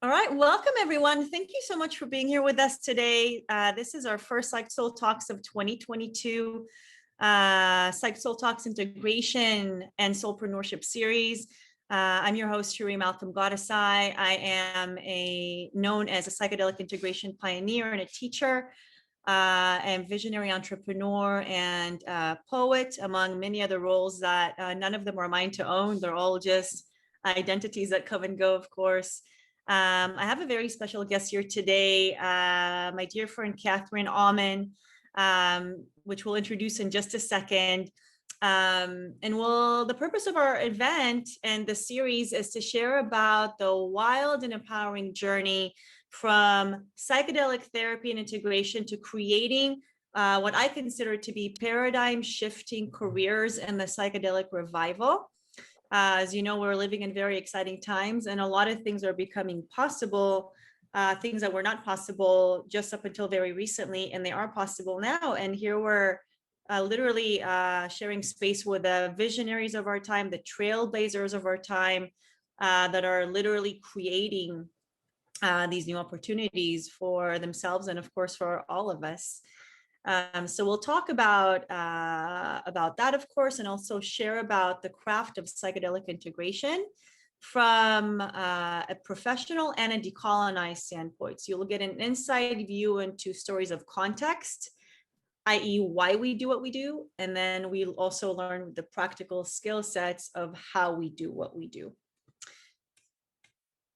All right, welcome everyone. Thank you so much for being here with us today. This is our first Psych Soul Talks of 2022, Psych Soul Talks Integration and Soulpreneurship Series. I'm your host, Shiri M. Godasi. I am known as a psychedelic integration pioneer and a teacher, and visionary entrepreneur and poet, among many other roles that none of them are mine to own. They're all just identities that come and go, of course. I have a very special guest here today, my dear friend, Auman, which we'll introduce in just a second. The purpose of our event and the series is to share about the wild and empowering journey from psychedelic therapy and integration to creating what I consider to be paradigm shifting careers in the psychedelic revival. As you know, we're living in very exciting times, and a lot of things are becoming possible, things that were not possible just up until very recently, and they are possible now. And here we're literally sharing space with the visionaries of our time, the trailblazers of our time, that are literally creating these new opportunities for themselves and, of course, for all of us. So we'll talk about that, of course, and also share about the craft of psychedelic integration from a professional and a decolonized standpoint. So you'll get an inside view into stories of context, i.e. why we do what we do, and then we'll also learn the practical skill sets of how we do what we do.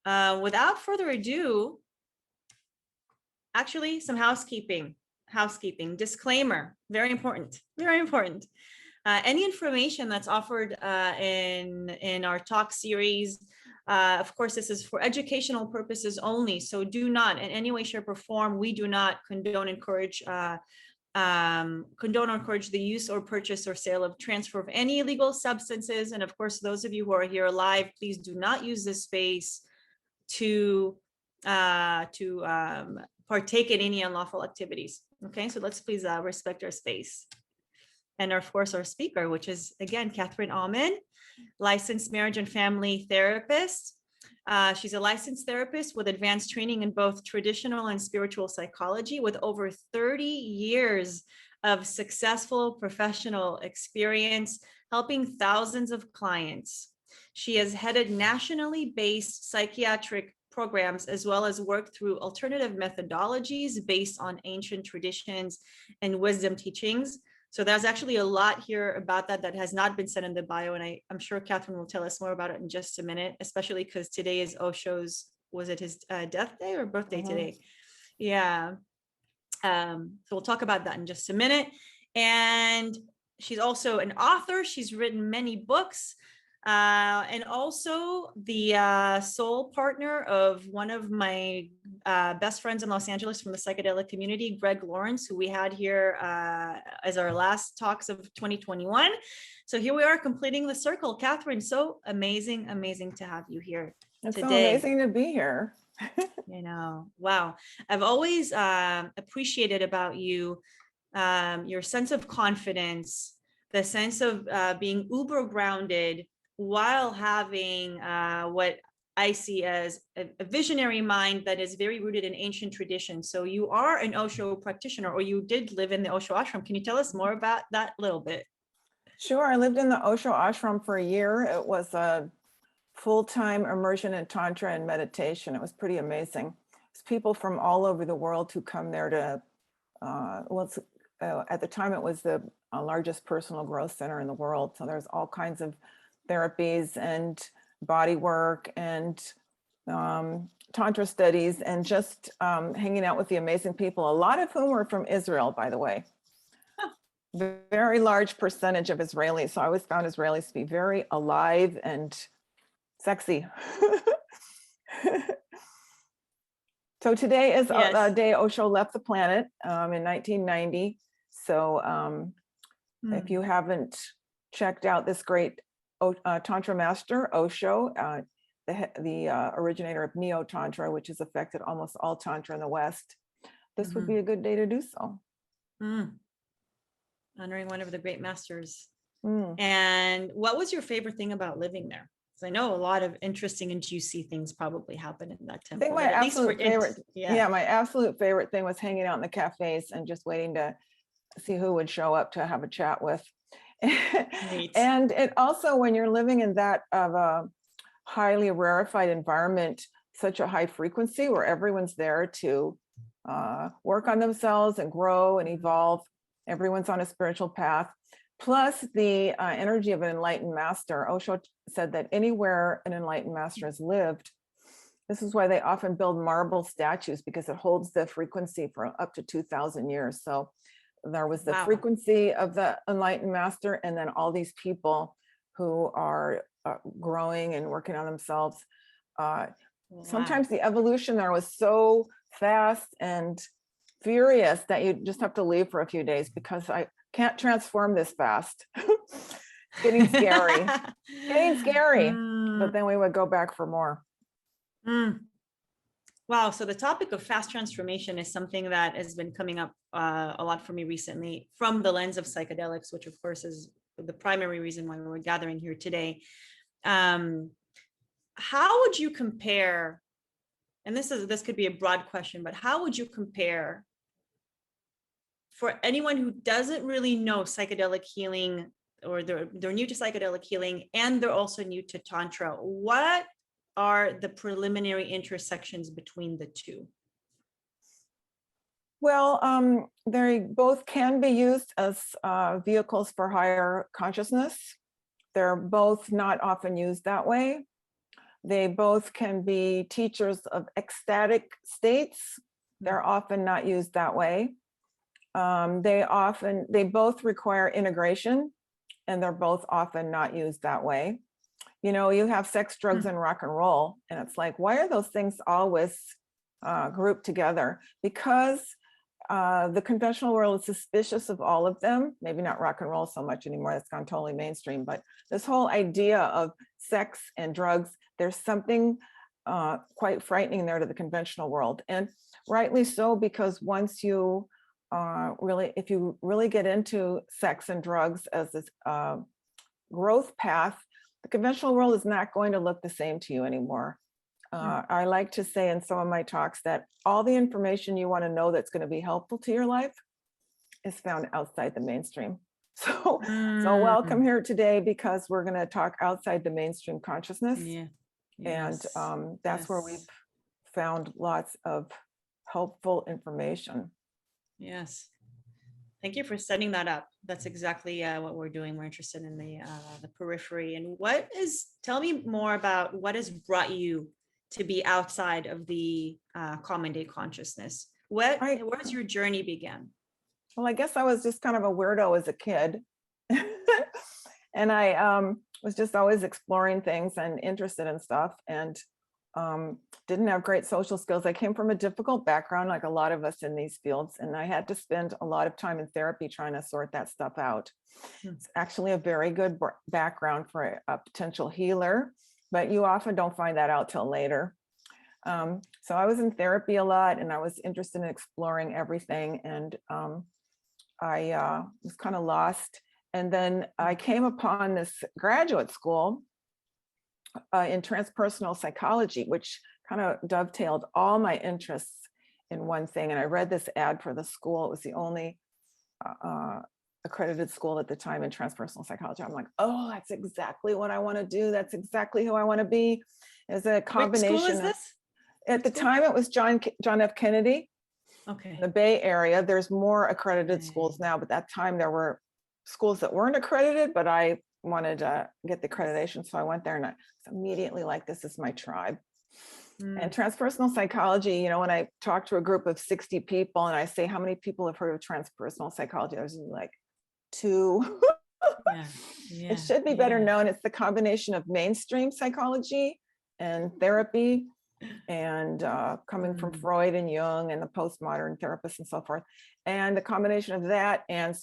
Without further ado, actually some housekeeping, disclaimer, very important. Any information that's offered in our talk series, of course, this is for educational purposes only. So do not in any way, shape, or form, we do not condone or encourage the use or purchase or sale of transfer of any illegal substances. And of course, those of you who are here live, please do not use this space to partake in any unlawful activities. Okay, so let's please respect our space. And of course, our speaker, which is again, Auman, licensed marriage and family therapist. She's a licensed therapist with advanced training in both traditional and spiritual psychology, with over 30 years of successful professional experience, helping thousands of clients. She has headed nationally based psychiatric programs, as well as work through alternative methodologies based on ancient traditions and wisdom teachings. So there's actually a lot here about that has not been said in the bio, and I'm sure Catherine will tell us more about it in just a minute, especially because today is Osho's, was it his death day or birthday today? Yeah. So we'll talk about that in just a minute. And she's also an author. She's written many books. And also the soul partner of one of my best friends in Los Angeles from the psychedelic community, Greg Lawrence, who we had here as our last talks of 2021. So here we are completing the circle. Catherine, so amazing to have you here it's today. So amazing to be here. You know, wow. I've always appreciated about you your sense of confidence, the sense of being uber grounded, while having what I see as a visionary mind that is very rooted in ancient tradition. So you are an Osho practitioner, or you did live in the Osho ashram. Can you tell us more about that a little bit? Sure. I lived in the Osho ashram for a year. It was a full-time immersion in Tantra and meditation. It was pretty amazing. It's people from all over the world who come there to, at the time it was the largest personal growth center in the world. So there's all kinds of therapies and body work and Tantra studies, and just hanging out with the amazing people, a lot of whom were from Israel, by the way. Very large percentage of Israelis. So I always found Israelis to be very alive and sexy. So today is the day Osho left the planet in 1990. So if you haven't checked out this great Tantra master, Osho, the originator of Neo-Tantra, which has affected almost all Tantra in the West, this would be a good day to do so. Honoring one of the great masters. And what was your favorite thing about living there? I know a lot of interesting and juicy things probably happen in that I temple. think my But at least for absolute favorite, yeah. my absolute favorite thing was hanging out in the cafes and just waiting to see who would show up to have a chat with. Neat. And it also, when you're living in that of a highly rarefied environment, such a high frequency where everyone's there to work on themselves and grow and evolve. Everyone's on a spiritual path. Plus the energy of an enlightened master. Osho said that anywhere an enlightened master has lived, this is why they often build marble statues, because it holds the frequency for up to 2,000 years. So there was the Wow. frequency of the enlightened master, and then all these people who are growing and working on themselves. Sometimes the evolution there was so fast and furious that you just have to leave for a few days, because I can't transform this fast. Getting scary, getting scary. But then we would go back for more. Wow. So the topic of fast transformation is something that has been coming up a lot for me recently from the lens of psychedelics, which of course is the primary reason why we're gathering here today. How would you compare, and this could be a broad question, but how would you compare, for anyone who doesn't really know psychedelic healing, or they're new to psychedelic healing and they're also new to Tantra, what are the preliminary intersections between the two? Well, they both can be used as vehicles for higher consciousness. They're both not often used that way. They both can be teachers of ecstatic states. They're often not used that way. They both require integration, and they're both often not used that way. You know, you have sex, drugs, and rock and roll, and it's like, why are those things always grouped together? Because the conventional world is suspicious of all of them. Maybe not rock and roll so much anymore, that's gone totally mainstream, but this whole idea of sex and drugs, there's something quite frightening there to the conventional world. And rightly so, because once you if you really get into sex and drugs as this growth path, the conventional world is not going to look the same to you anymore. I like to say in some of my talks that all the information you want to know that's going to be helpful to your life is found outside the mainstream. So welcome here today, because we're going to talk outside the mainstream consciousness. Yeah. Yes. And that's where we've found lots of helpful information. Yes. Thank you for setting that up. That's exactly what we're doing. We're interested in the periphery. And tell me more about what has brought you to be outside of the common day consciousness. Where's your journey began? Well, I guess I was just kind of a weirdo as a kid. And I was just always exploring things and interested in stuff, and didn't have great social skills. I came from a difficult background, like a lot of us in these fields, and I had to spend a lot of time in therapy trying to sort that stuff out. It's actually a very good background for a potential healer, but you often don't find that out till later. So I was in therapy a lot, and I was interested in exploring everything, and I was kind of lost. And then I came upon this graduate school in transpersonal psychology, which kind of dovetailed all my interests in one thing. And I read this ad for the school. It was the only accredited school at the time in transpersonal psychology. I'm like, oh, that's exactly what I want to do. That's exactly who I want to be. It's a combination. Which school is this? At the time, it was John F. Kennedy. Okay. In the Bay Area. There's more accredited schools now, but that time there were schools that weren't accredited, but I wanted to get the accreditation. So I went there, and I was immediately like, this is my tribe. And transpersonal psychology, you know, when I talk to a group of 60 people and I say, how many people have heard of transpersonal psychology? I was like, 2. It should be better known. It's the combination of mainstream psychology and therapy, and coming from Freud and Jung and the postmodern therapists and so forth. And the combination of that and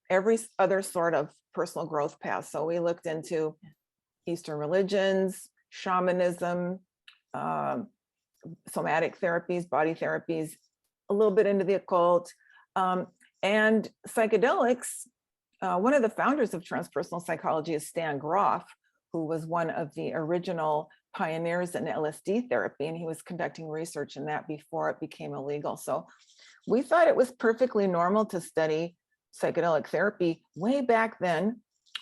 every other sort of personal growth path. So we looked into Eastern religions, shamanism, somatic therapies, body therapies, a little bit into the occult, and psychedelics. One of the founders of transpersonal psychology is Stan Grof, who was one of the original pioneers in LSD therapy, and he was conducting research in that before it became illegal. So we thought it was perfectly normal to study psychedelic therapy way back then.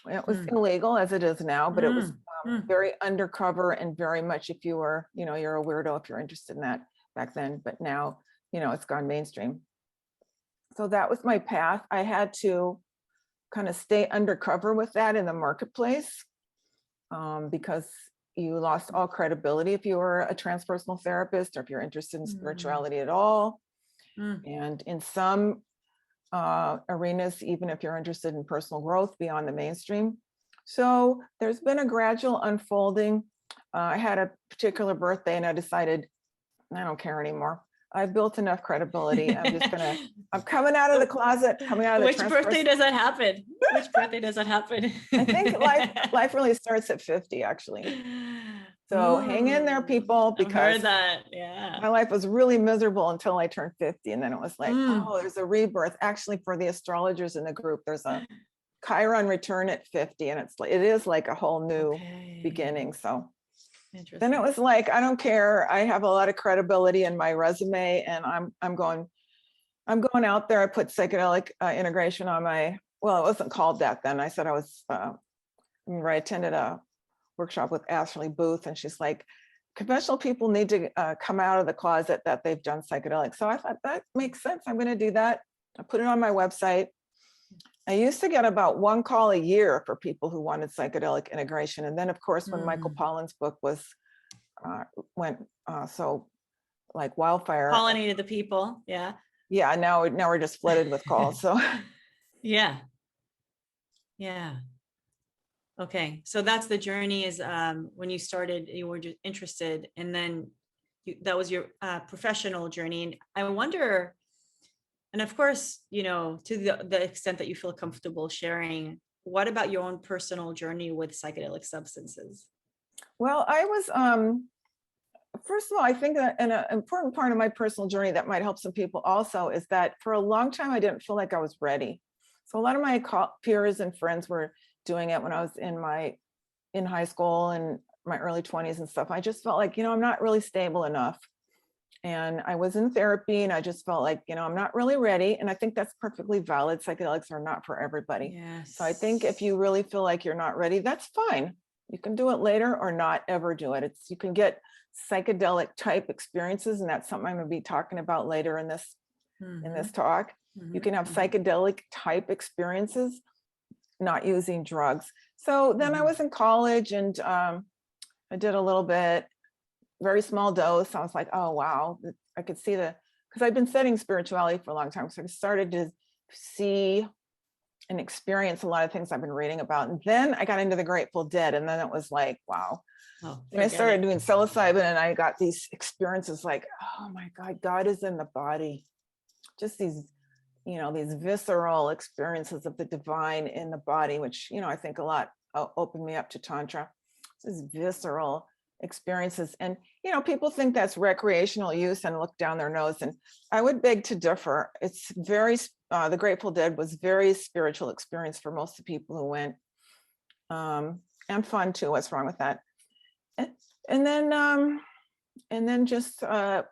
It was illegal as it is now, but it was very undercover and very much if you were, you're a weirdo if you're interested in that back then, but now, it's gone mainstream. So that was my path. I had to kind of stay undercover with that in the marketplace because you lost all credibility if you were a transpersonal therapist or if you're interested in spirituality at all. And in some arenas, even if you're interested in personal growth beyond the mainstream. So there's been a gradual unfolding. I had a particular birthday and I decided, I don't care anymore. I've built enough credibility. I'm coming out of the closet, coming out of the Which birthday does that happen? Which birthday does that happen? I think life really starts at 50, actually. So hang in there, people, because I've heard that. Yeah. My life was really miserable until I turned 50. And then it was like, oh, there's a rebirth. Actually, for the astrologers in the group, there's a Chiron return at 50. And it is like a whole new beginning. So then it was like, I don't care. I have a lot of credibility in my resume and I'm going out there. I put psychedelic integration on it wasn't called that then. I said I was, I attended a workshop with Ashley Booth and she's like, conventional people need to come out of the closet that they've done psychedelics. So I thought that makes sense. I'm going to do that. I put it on my website. I used to get about one call a year for people who wanted psychedelic integration. And then of course, when Michael Pollan's book went so like wildfire. Pollinated the people. Yeah. Yeah. Now we're just flooded with calls. So yeah. Okay, so that's the journey is when you started, you were just interested and then that was your professional journey. And I wonder, and of course, to the extent that you feel comfortable sharing, what about your own personal journey with psychedelic substances? Well, I was, first of all, I think that an important part of my personal journey that might help some people also is that for a long time, I didn't feel like I was ready. So a lot of my peers and friends were doing it when I was in high school and my early 20s and stuff. I just felt like, I'm not really stable enough. And I was in therapy and I just felt like, I'm not really ready. And I think that's perfectly valid. Psychedelics are not for everybody. Yes. So I think if you really feel like you're not ready, that's fine. You can do it later or not ever do it. You can get psychedelic type experiences. And that's something I'm going to be talking about later in this talk. You can have psychedelic type experiences, not using drugs. So then I was in college and I did a little bit, very small dose. I was like, oh, wow. I could see because I've been studying spirituality for a long time. So I started to see and experience a lot of things I've been reading about. And then I got into the Grateful Dead. And then it was like, wow. And I started doing psilocybin and I got these experiences like, oh my God, God is in the body. Just these these visceral experiences of the divine in the body, which, I think a lot opened me up to Tantra. These visceral experiences. And, people think that's recreational use and look down their nose. And I would beg to differ. It's very, the Grateful Dead was very spiritual experience for most of the people who went. And fun too, what's wrong with that? And then just that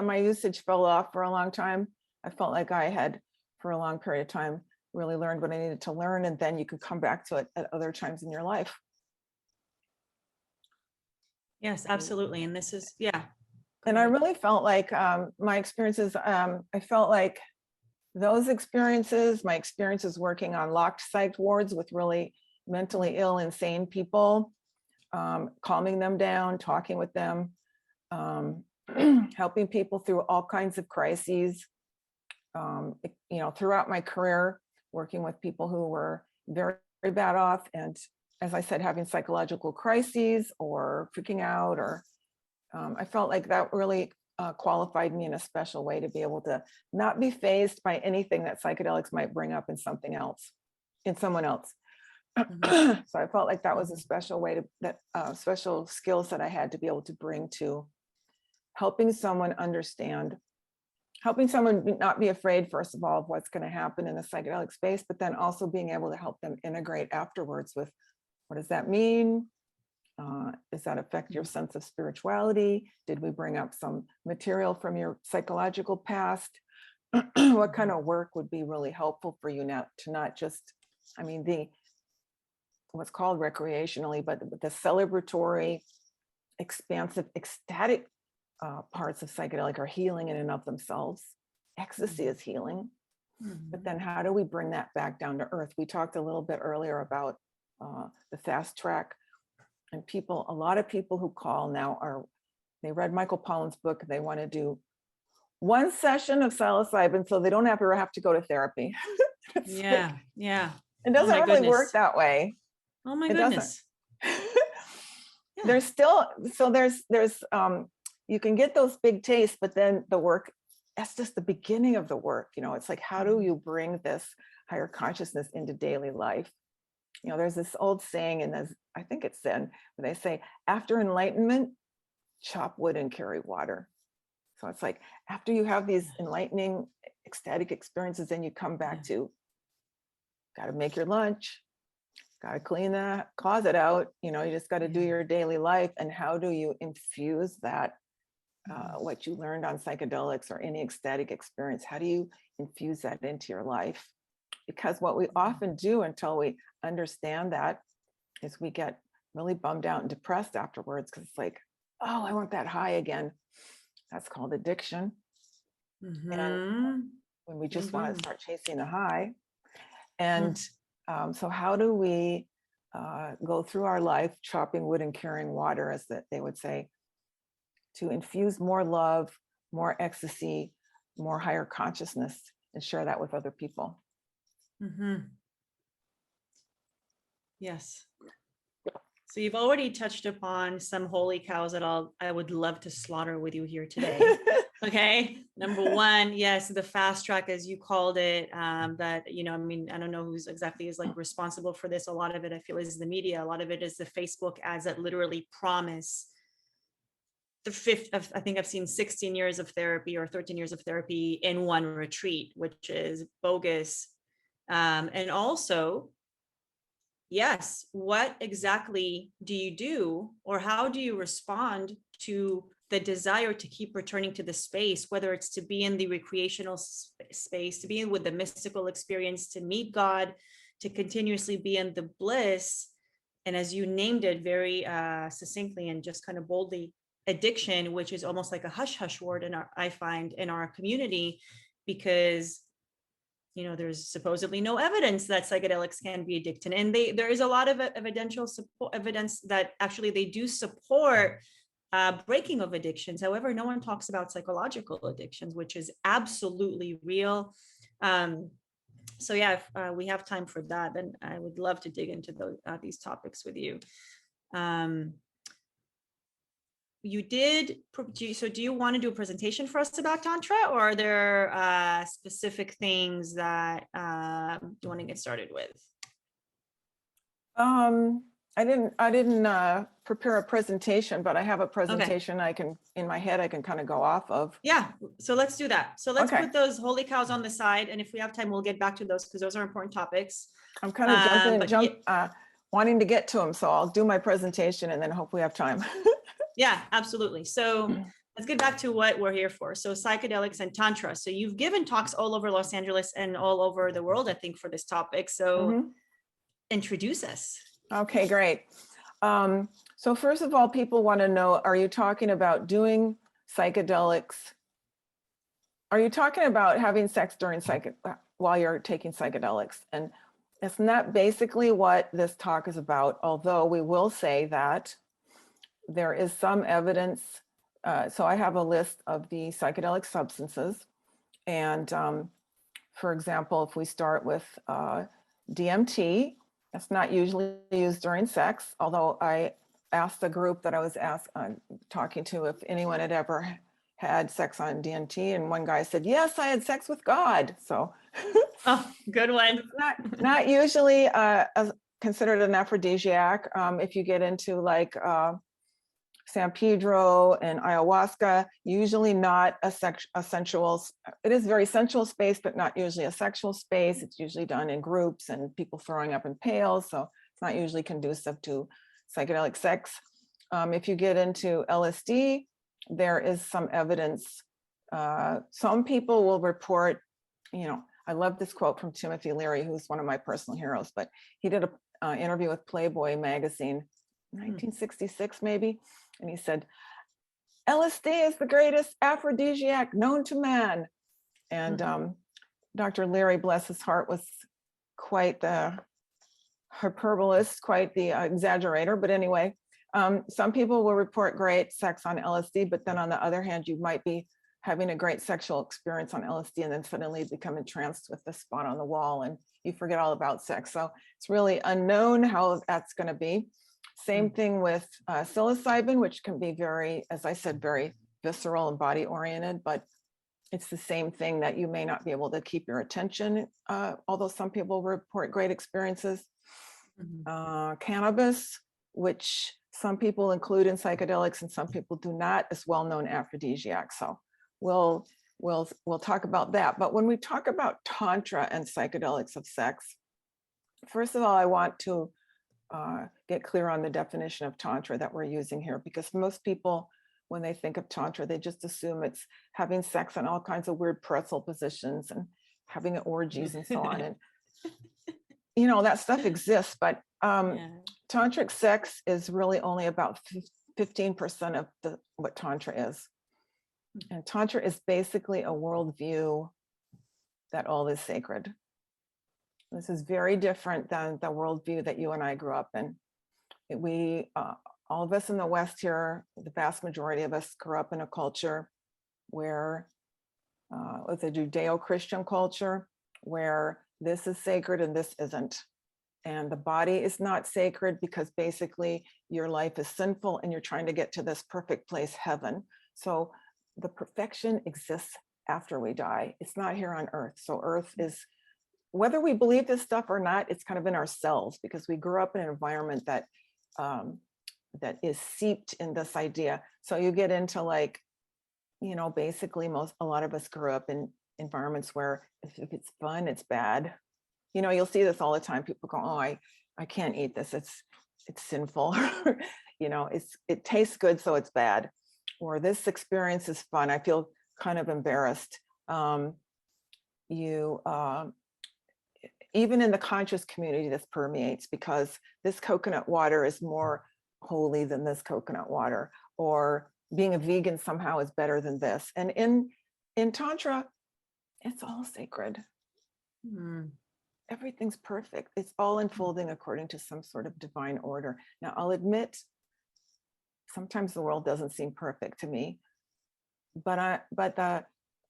my usage fell off for a long time. I felt like I had, for a long period of time, really learned what I needed to learn, and then you could come back to it at other times in your life. Yes, absolutely. And this is, yeah. And I really felt like my experiences, I felt like those experiences, my experiences working on locked psych wards with really mentally ill, insane people, calming them down, talking with them, helping people through all kinds of crises. Throughout my career, working with people who were very, very bad off. And as I said, having psychological crises or freaking out, or I felt like that really qualified me in a special way to be able to not be fazed by anything that psychedelics might bring up in someone else. So I felt like that was a special way special skills that I had to be able to bring to helping someone understand, helping someone not be afraid, first of all, of what's going to happen in the psychedelic space, but then also being able to help them integrate afterwards with what does that mean? Does that affect your sense of spirituality? Did we bring up some material from your psychological past? What kind of work would be really helpful for you now to not just, I mean, what's called recreationally, but the celebratory, expansive, ecstatic parts of psychedelic are healing in and of themselves. Ecstasy is healing. But then how do we bring that back down to earth? We talked a little bit earlier about the fast track, and a lot of people who call now they read Michael Pollan's book, they want to do one session of psilocybin so they don't ever have to go to therapy. Yeah. It doesn't really work that way. Oh my goodness. There's still, so there's you can get those big tastes, but then the work, that's just the beginning of the work. It's like, how do you bring this higher consciousness into daily life? There's this old saying, and I think it's Zen, where they say, after enlightenment, chop wood and carry water. So it's like, after you have these enlightening, ecstatic experiences, then you come back to, got to make your lunch, got to clean that closet out. You just got to do your daily life. And how do you infuse that, what you learned on psychedelics or any ecstatic experience? How do you infuse that into your life? Because what we often do until we understand that is we get really bummed out and depressed afterwards, because it's like, oh, I want that high again. That's called addiction. And when we just want to start chasing the high. And so how do we go through our life chopping wood and carrying water, as they would say, to infuse more love, more ecstasy, more higher consciousness, and share that with other people? Yes. So you've already touched upon some holy cows that I would love to slaughter with you here today. Okay. Number one, yes, the fast track, as you called it, that, I don't know who's exactly is like responsible for this. A lot of it, I feel, is the media. A lot of it is the Facebook ads that literally promise the fifth of, I think I've seen 16 years of therapy or 13 years of therapy in one retreat, which is bogus. And also, yes, what exactly do you do, or how do you respond to the desire to keep returning to the space, whether it's to be in the recreational space, to be with the mystical experience, to meet God, to continuously be in the bliss. And as you named it very succinctly and just kind of boldly, addiction, which is almost like a hush-hush word I find in our community, because there's supposedly no evidence that psychedelics can be addictive, and there is a lot of evidence that actually they do support breaking of addictions. However, no one talks about psychological addictions, which is absolutely real. So yeah, if we have time for that, then I would love to dig into these topics with you. So do you want to do a presentation for us about Tantra, or are there specific things that you want to get started with? I didn't prepare a presentation, but I have a presentation in my head I can kind of go off of. Yeah, so let's do that. So let's put those holy cows on the side, and if we have time, we'll get back to those because those are important topics. I'm kind of wanting to get to them, so I'll do my presentation and then hope we have time. Yeah, absolutely. So let's get back to what we're here for. So psychedelics and Tantra. So you've given talks all over Los Angeles and all over the world, I think, for this topic. So introduce us. Okay, great. So first of all, people want to know, are you talking about doing psychedelics? Are you talking about having sex while you're taking psychedelics? And it's not basically what this talk is about, although we will say that there is some evidence. So I have a list of the psychedelic substances. And for example, if we start with DMT, that's not usually used during sex, although I asked the group that I was talking to if anyone had ever had sex on DMT, and one guy said, yes, I had sex with God. So oh, good one. not usually considered an aphrodisiac. If you get into like San Pedro and ayahuasca, usually not a sensual, it is very sensual space, but not usually a sexual space. It's usually done in groups and people throwing up in pails. So it's not usually conducive to psychedelic sex. If you get into LSD, there is some evidence. Some people will report, I love this quote from Timothy Leary, who's one of my personal heroes, but he did an interview with Playboy magazine, 1966 maybe, and he said, LSD is the greatest aphrodisiac known to man. And Dr. Leary, bless his heart, was quite the hyperbolist, quite the exaggerator. But anyway, some people will report great sex on LSD, but then on the other hand, you might be having a great sexual experience on LSD and then suddenly become entranced with the spot on the wall and you forget all about sex. So it's really unknown how that's going to be. Same thing with psilocybin, which can be very, as I said, very visceral and body oriented, but it's the same thing that you may not be able to keep your attention, although some people report great experiences. Cannabis, which some people include in psychedelics and some people do not, is well-known aphrodisiac. So we'll talk about that. But when we talk about Tantra and psychedelics of sex, first of all, I want to get clear on the definition of Tantra that we're using here, because most people, when they think of Tantra, they just assume it's having sex in all kinds of weird pretzel positions and having orgies and so on. And, that stuff exists, but Tantric sex is really only about 15% of what Tantra is. And Tantra is basically a worldview that all is sacred. This is very different than the worldview that you and I grew up in. We, all of us in the West here, the vast majority of us grew up in a culture where, it's a Judeo-Christian culture, where this is sacred and this isn't. And the body is not sacred because basically your life is sinful and you're trying to get to this perfect place, heaven. So the perfection exists after we die. It's not here on earth. So earth is, whether we believe this stuff or not, it's kind of in our cells because we grew up in an environment that that is seeped in this idea. So you get into basically a lot of us grew up in environments where if it's fun, it's bad. You'll see this all the time. People go, oh, I can't eat this. It's sinful. It tastes good, so it's bad. Or this experience is fun. I feel kind of embarrassed. Even in the conscious community, this permeates because this coconut water is more holy than this coconut water, or being a vegan somehow is better than this. And in Tantra, it's all sacred. Everything's perfect. It's all unfolding according to some sort of divine order. Now, I'll admit, sometimes the world doesn't seem perfect to me, but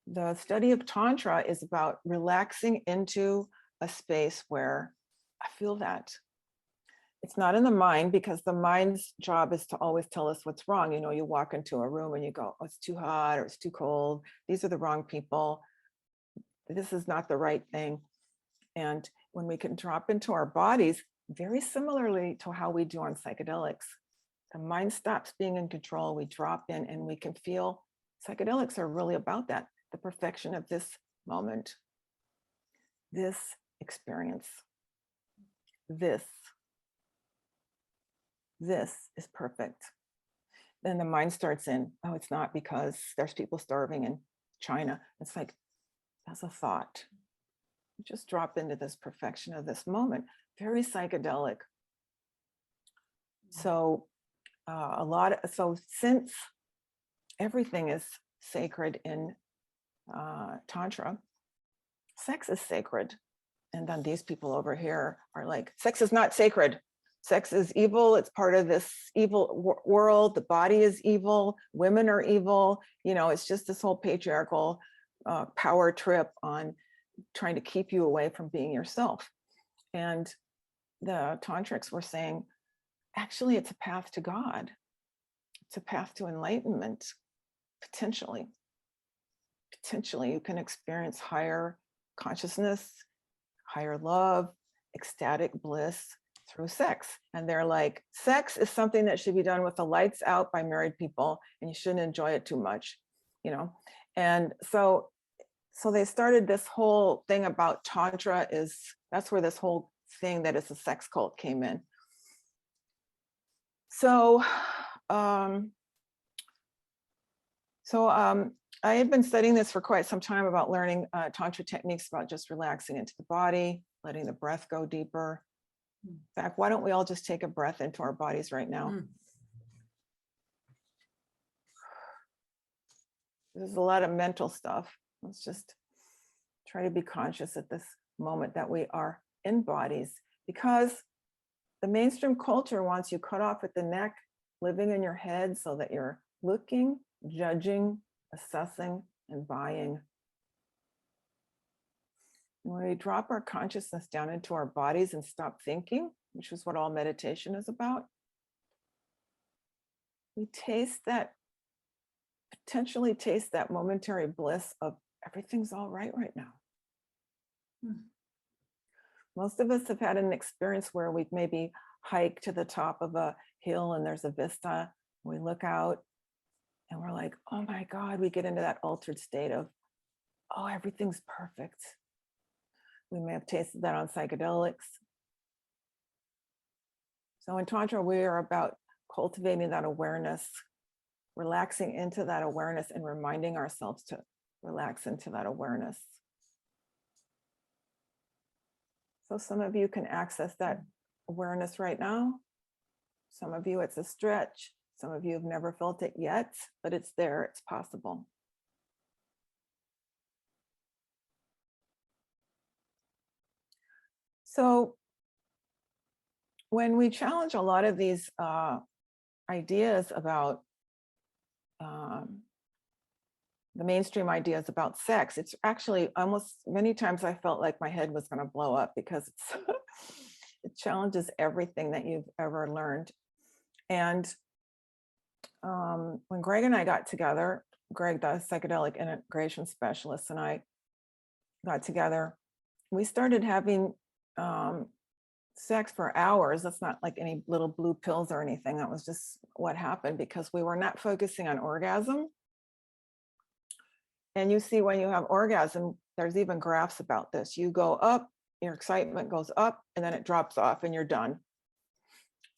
the study of Tantra is about relaxing into a space where I feel that. It's not in the mind, because the mind's job is to always tell us what's wrong. You walk into a room and you go, oh, it's too hot or it's too cold. These are the wrong people. This is not the right thing. And when we can drop into our bodies, very similarly to how we do on psychedelics, the mind stops being in control. We drop in and we can feel. Psychedelics are really about that, the perfection of this moment, this experience. This is perfect. Then the mind starts in, oh, it's not because there's people starving in China. It's like, that's a thought. Just drop into this perfection of this moment. Very psychedelic. So since everything is sacred in Tantra, sex is sacred. And then these people over here are like, sex is not sacred. Sex is evil. It's part of this evil world. The body is evil. Women are evil. It's just this whole patriarchal power trip on trying to keep you away from being yourself. And the tantrics were saying, actually, it's a path to God. It's a path to enlightenment, potentially. Potentially, you can experience higher consciousness, higher love, ecstatic bliss through sex. And they're like, sex is something that should be done with the lights out by married people, and you shouldn't enjoy it too much, And so they started this whole thing about Tantra that's where this whole thing that is a sex cult came in. So I had been studying this for quite some time about learning Tantra techniques about just relaxing into the body, letting the breath go deeper. In fact, why don't we all just take a breath into our bodies right now? There's a lot of mental stuff. Let's just try to be conscious at this moment that we are in bodies, because the mainstream culture wants you cut off at the neck, living in your head so that you're looking, judging, assessing, and buying. When we drop our consciousness down into our bodies and stop thinking, which is what all meditation is about, we potentially taste that momentary bliss of everything's all right now. Most of us have had an experience where we've maybe hiked to the top of a hill and there's a vista. We look out and we're like, oh my God, we get into that altered state of, oh, everything's perfect. We may have tasted that on psychedelics. So in Tantra, we are about cultivating that awareness, relaxing into that awareness and reminding ourselves to relax into that awareness. So some of you can access that awareness right now. Some of you, it's a stretch. Some of you have never felt it yet, but it's there, it's possible. So when we challenge a lot of these ideas about the mainstream ideas about sex, it's actually almost many times I felt like my head was going to blow up, because it challenges everything that you've ever learned. And when Greg and I got together, Greg, the psychedelic integration specialist, and I got together, we started having sex for hours. That's not like any little blue pills or anything. That was just what happened, because we were not focusing on orgasm. And you see, when you have orgasm, there's even graphs about this. You go up, your excitement goes up, and then it drops off and you're done.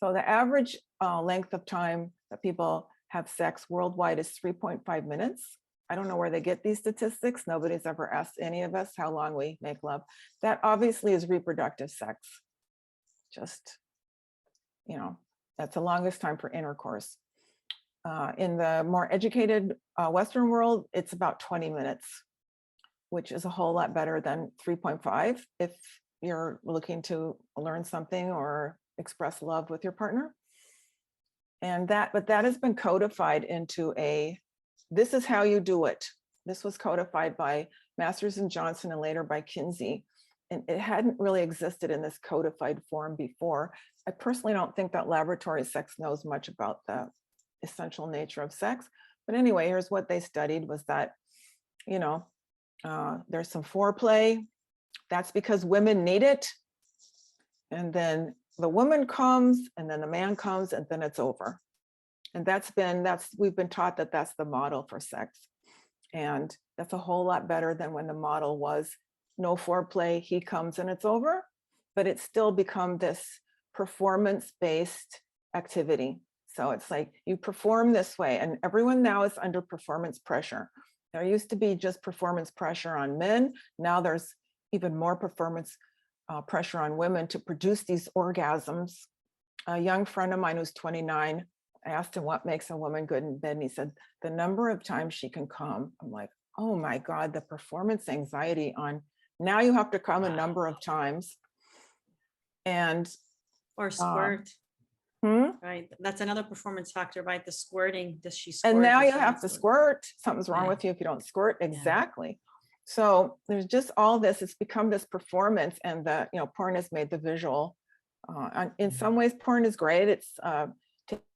So the average length of time that people have sex worldwide is 3.5 minutes. I don't know where they get these statistics. Nobody's ever asked any of us how long we make love. That obviously is reproductive sex. Just, that's the longest time for intercourse. In the more educated Western world, it's about 20 minutes, which is a whole lot better than 3.5 if you're looking to learn something or express love with your partner. But that has been codified into this is how you do it. This was codified by Masters and Johnson and later by Kinsey. And it hadn't really existed in this codified form before. I personally don't think that laboratory sex knows much about the essential nature of sex. But anyway, here's what they studied was that, there's some foreplay. That's because women need it. And then the woman comes, and then the man comes, and then it's over. And we've been taught that that's the model for sex. And that's a whole lot better than when the model was no foreplay, he comes and it's over. But it's still become this performance-based activity. So it's like you perform this way, and everyone now is under performance pressure. There used to be just performance pressure on men. Now there's even more performance pressure on women to produce these orgasms. A young friend of mine who's 29, I asked him what makes a woman good in bed, and he said, the number of times she can come. I'm like, oh my God, the performance anxiety on, now you have to come a number of times. Or squirt. Right. That's another performance factor, right? The squirting. Does she squirt? And now you have to squirt. Something's wrong with you if you don't squirt. Exactly. Yeah. So there's just all this. It's become this performance, and porn has made the visual. In some ways, porn is great. It's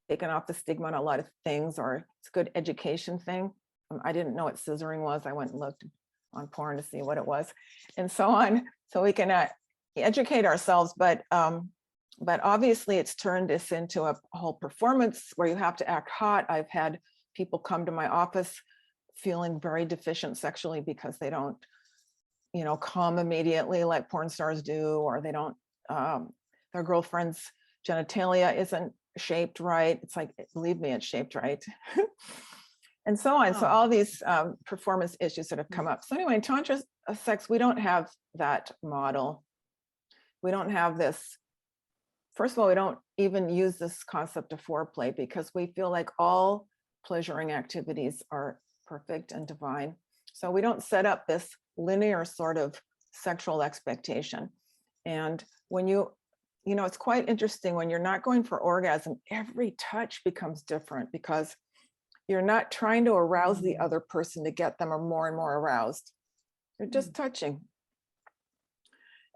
taken off the stigma on a lot of things, or it's a good education thing. I didn't know what scissoring was. I went and looked on porn to see what it was, and so on. So we can educate ourselves, but obviously it's turned this into a whole performance where you have to act hot. I've had people come to my office feeling very deficient sexually because they don't, come immediately like porn stars do, or they don't, their girlfriend's genitalia isn't shaped right. It's like, believe me, it's shaped right. And so on. So Oh. all these performance issues that have come up. So anyway, in Tantra sex, we don't have that model. We don't have this. First of all, we don't even use this concept of foreplay because we feel like all pleasuring activities are perfect and divine. So we don't set up this linear sort of sexual expectation. And when you know, it's quite interesting when you're not going for orgasm, every touch becomes different because you're not trying to arouse the other person to get them more and more aroused. You're just touching.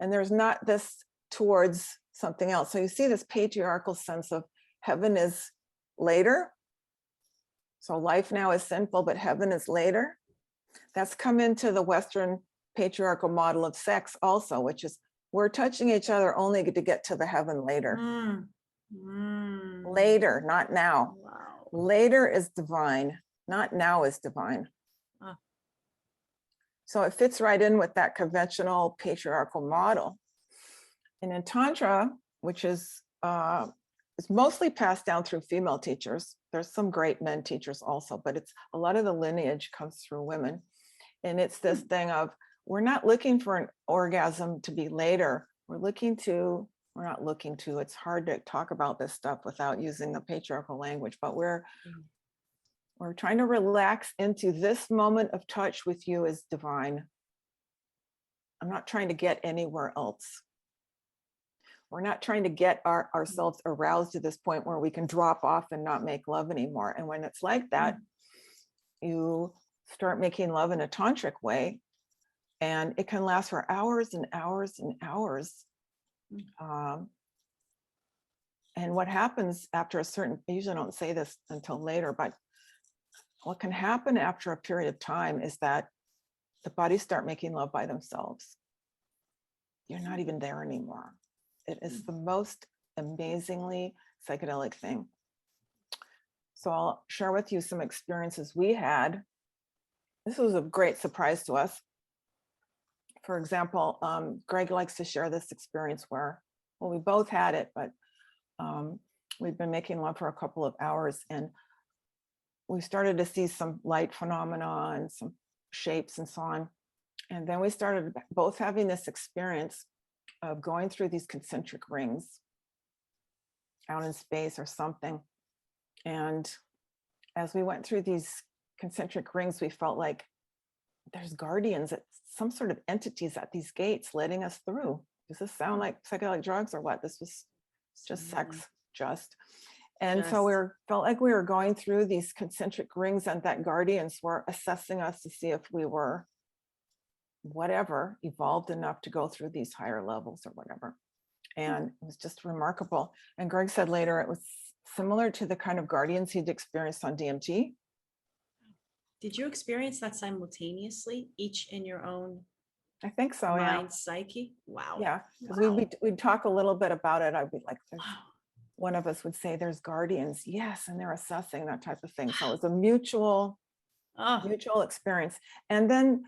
And there's not this towards something else. So you see this patriarchal sense of heaven is later. So life now is sinful, but heaven is later. That's come into the Western patriarchal model of sex also, which is we're touching each other only to get to the heaven later. Later, not now. Wow. Later is divine, not now is divine. So it fits right in with that conventional patriarchal model. And in Tantra, which is mostly passed down through female teachers, there's some great men teachers also, but it's a lot of the lineage comes through women. And it's this thing of, we're not looking for an orgasm to be later. We're not looking to, it's hard to talk about this stuff without using the patriarchal language, but we're trying to relax into this moment of touch with you as divine. I'm not trying to get anywhere else. We're not trying to get ourselves aroused to this point where we can drop off and not make love anymore. And when it's like that, you start making love in a tantric way, and it can last for hours and hours and hours. And what happens after a certain, I usually don't say this until later, but what can happen after a period of time is that the bodies start making love by themselves. You're not even there anymore. It is the most amazingly psychedelic thing. So I'll share with you some experiences we had. This was a great surprise to us. For example, Greg likes to share this experience where, well, we both had it, but we've been making love for a couple of hours and we started to see some light phenomena and some shapes and so on. And then we started both having this experience of going through these concentric rings out in space or something. And as we went through these concentric rings, we felt like there's guardians, some sort of entities at these gates letting us through. Does this sound like psychedelic drugs or what? This was just sex, just. And so we felt like we were going through these concentric rings and that guardians were assessing us to see if we were whatever, evolved enough to go through these higher levels or whatever. And it was just remarkable. And Greg said later it was similar to the kind of guardians he'd experienced on DMT. Did you experience that simultaneously, each in your own I think so, mind, psyche? Wow. Yeah, because Wow. we'd talk a little bit about it. I'd be like, Wow. one of us would say there's guardians. Yes, and they're assessing that type of thing. So it was a mutual experience. And then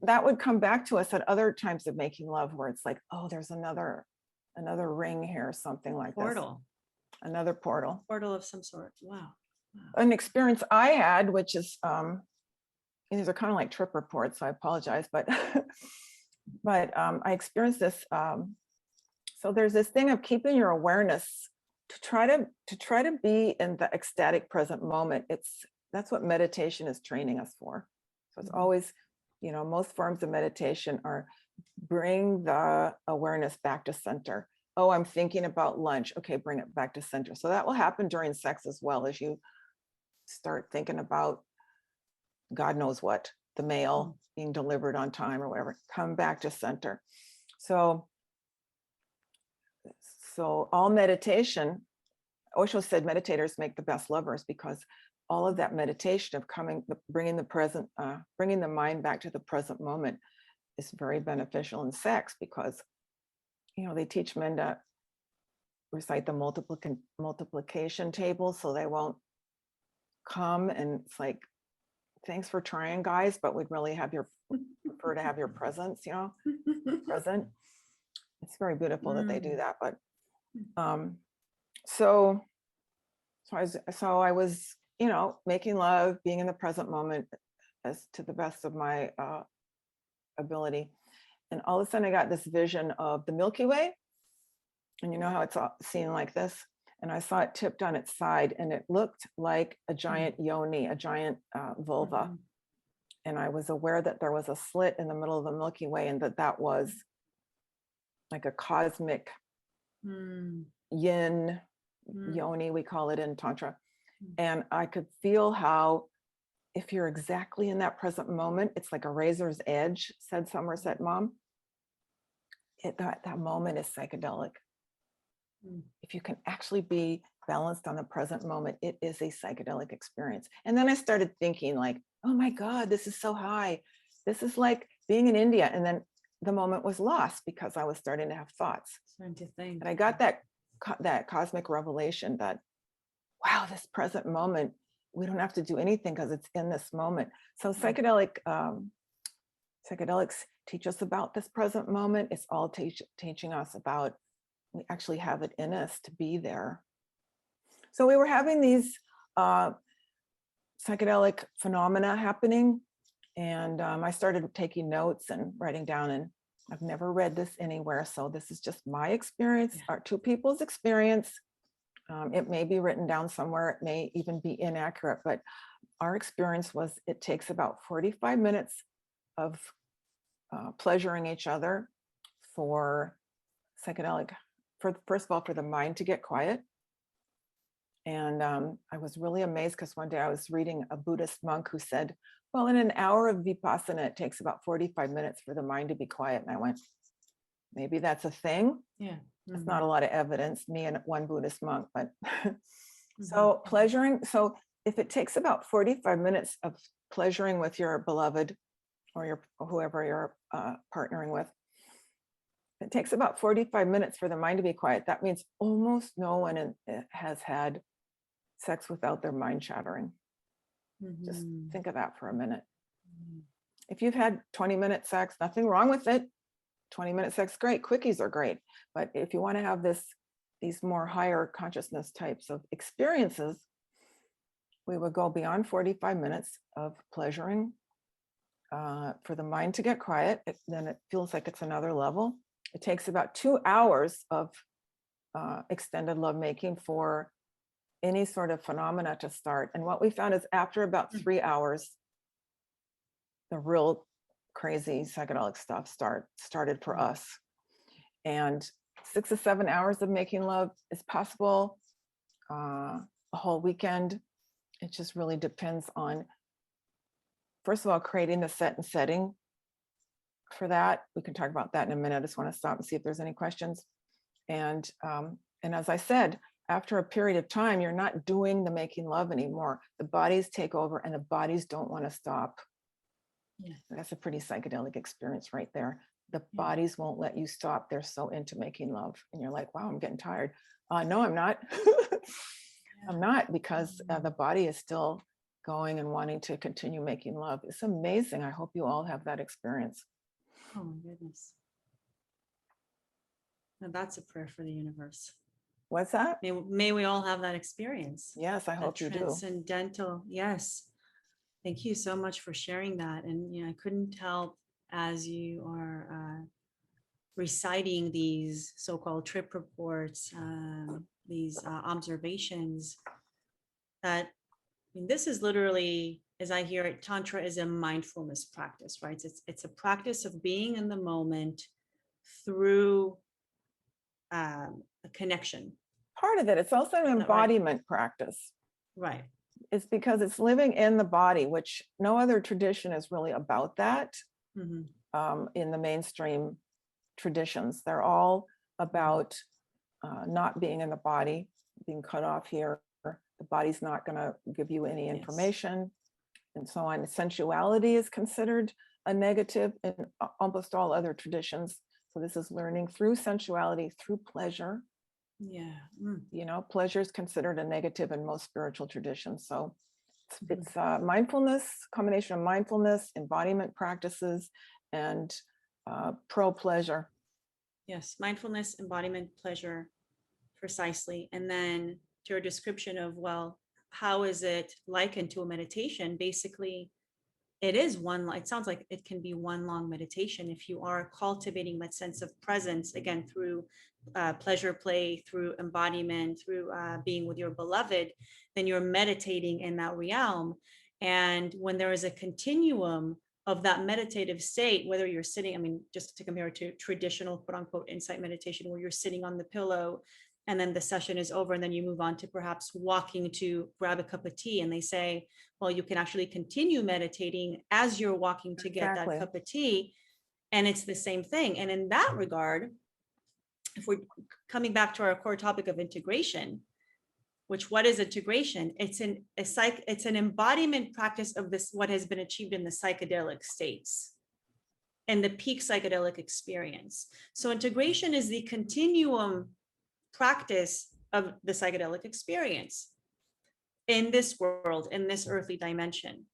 that would come back to us at other times of making love where it's like, oh, there's another ring here, something like portal. This. Another portal. Portal of some sort. Wow. An experience I had, which is, these are kind of like trip reports, so I apologize, but I experienced this. So there's this thing of keeping your awareness to try to be in the ecstatic present moment. That's what meditation is training us for. So it's always, most forms of meditation are bring the awareness back to center. Oh, I'm thinking about lunch. Okay, bring it back to center. So that will happen during sex as well, as you start thinking about God knows what, the mail being delivered on time or whatever. Come back to center. So all meditation, Osho said meditators make the best lovers because all of that meditation of bringing the mind back to the present moment is very beneficial in sex because, they teach men to recite the multiplication table so they won't come, and it's like, thanks for trying, guys, but we'd really prefer to have your presence, present. It's very beautiful that they do that, but so So I was, making love, being in the present moment as to the best of my ability. And all of a sudden I got this vision of the Milky Way. And you know how it's seen like this? And I saw it tipped on its side and it looked like a giant yoni, a giant vulva. And I was aware that there was a slit in the middle of the Milky Way and that was like a cosmic yin, yoni, we call it in Tantra. And I could feel how if you're exactly in that present moment, it's like a razor's edge, said Somerset Mom. That moment is psychedelic. If you can actually be balanced on the present moment, it is a psychedelic experience. And then I started thinking like, oh my God, this is so high. This is like being in India. And then the moment was lost because I was starting to have thoughts. Starting to think. And I got that cosmic revelation that, wow, this present moment, we don't have to do anything because it's in this moment. So psychedelics teach us about this present moment. It's all teaching us about, we actually have it in us to be there. So we were having these psychedelic phenomena happening. And I started taking notes and writing down, and I've never read this anywhere. So this is just my experience, our two people's experience. It may be written down somewhere. It may even be inaccurate, but our experience was it takes about 45 minutes of pleasuring each other for psychedelic, first of all, for the mind to get quiet. And I was really amazed because one day I was reading a Buddhist monk who said, well, in an hour of Vipassana, it takes about 45 minutes for the mind to be quiet. And I went, maybe that's a thing. Yeah. It's not a lot of evidence, me and one Buddhist monk, but so pleasuring. So if it takes about 45 minutes of pleasuring with your beloved or whoever you're partnering with, it takes about 45 minutes for the mind to be quiet. That means almost no one has had sex without their mind chattering. Just think of that for a minute. If you've had 20-minute sex, nothing wrong with it. 20-minute sex, great. Quickies are great. But if you want to have these more higher consciousness types of experiences, we would go beyond 45 minutes of pleasuring for the mind to get quiet. Then it feels like it's another level. It takes about 2 hours of extended lovemaking for any sort of phenomena to start. And what we found is after about 3 hours, the real crazy psychedelic stuff started for us. And 6 to 7 hours of making love is possible. A whole weekend. It just really depends on, first of all, creating the set and setting for that. We can talk about that in a minute. I just want to stop and see if there's any questions. And as I said, after a period of time, you're not doing the making love anymore. The bodies take over and the bodies don't want to stop. Yeah. That's a pretty psychedelic experience right there. The bodies won't let you stop. They're so into making love. And you're like, wow, I'm getting tired. No, I'm not. I'm not, because the body is still going and wanting to continue making love. It's amazing. I hope you all have that experience. Oh my goodness. Now that's a prayer for the universe. What's that? May we all have that experience. Yes, I hope you do. Transcendental. Yes. Thank you so much for sharing that. And I couldn't help, as you are reciting these so-called trip reports, these observations, that this is literally, as I hear it, Tantra is a mindfulness practice, right? It's a practice of being in the moment through a connection. Part of it, it's also an embodiment practice. Right. It's because it's living in the body, which no other tradition is really about that. In the mainstream traditions, they're all about not being in the body, being cut off here. The body's not going to give you any information, and so on. Sensuality is considered a negative in almost all other traditions. So this is learning through sensuality, through pleasure. Pleasure is considered a negative in most spiritual traditions. So it's mindfulness, combination of mindfulness, embodiment practices, and pro-pleasure. Yes, mindfulness, embodiment, pleasure, precisely. And then to your description of, well, how is it likened to a meditation? Basically, it is one, it sounds like it can be one long meditation if you are cultivating that sense of presence, again, through pleasure play, through embodiment, through being with your beloved, then you're meditating in that realm. And when there is a continuum of that meditative state, whether you're sitting, I mean, just to compare it to traditional quote unquote insight meditation, where you're sitting on the pillow and then the session is over, and then you move on to perhaps walking to grab a cup of tea, and they say, well, you can actually continue meditating as you're walking to get Exactly. that cup of tea. And it's the same thing. And in that regard, if we're coming back to our core topic of integration, which, what is integration? It's an embodiment practice of this, what has been achieved in the psychedelic states and the peak psychedelic experience. So integration is the continuum practice of the psychedelic experience in this world, in this earthly dimension.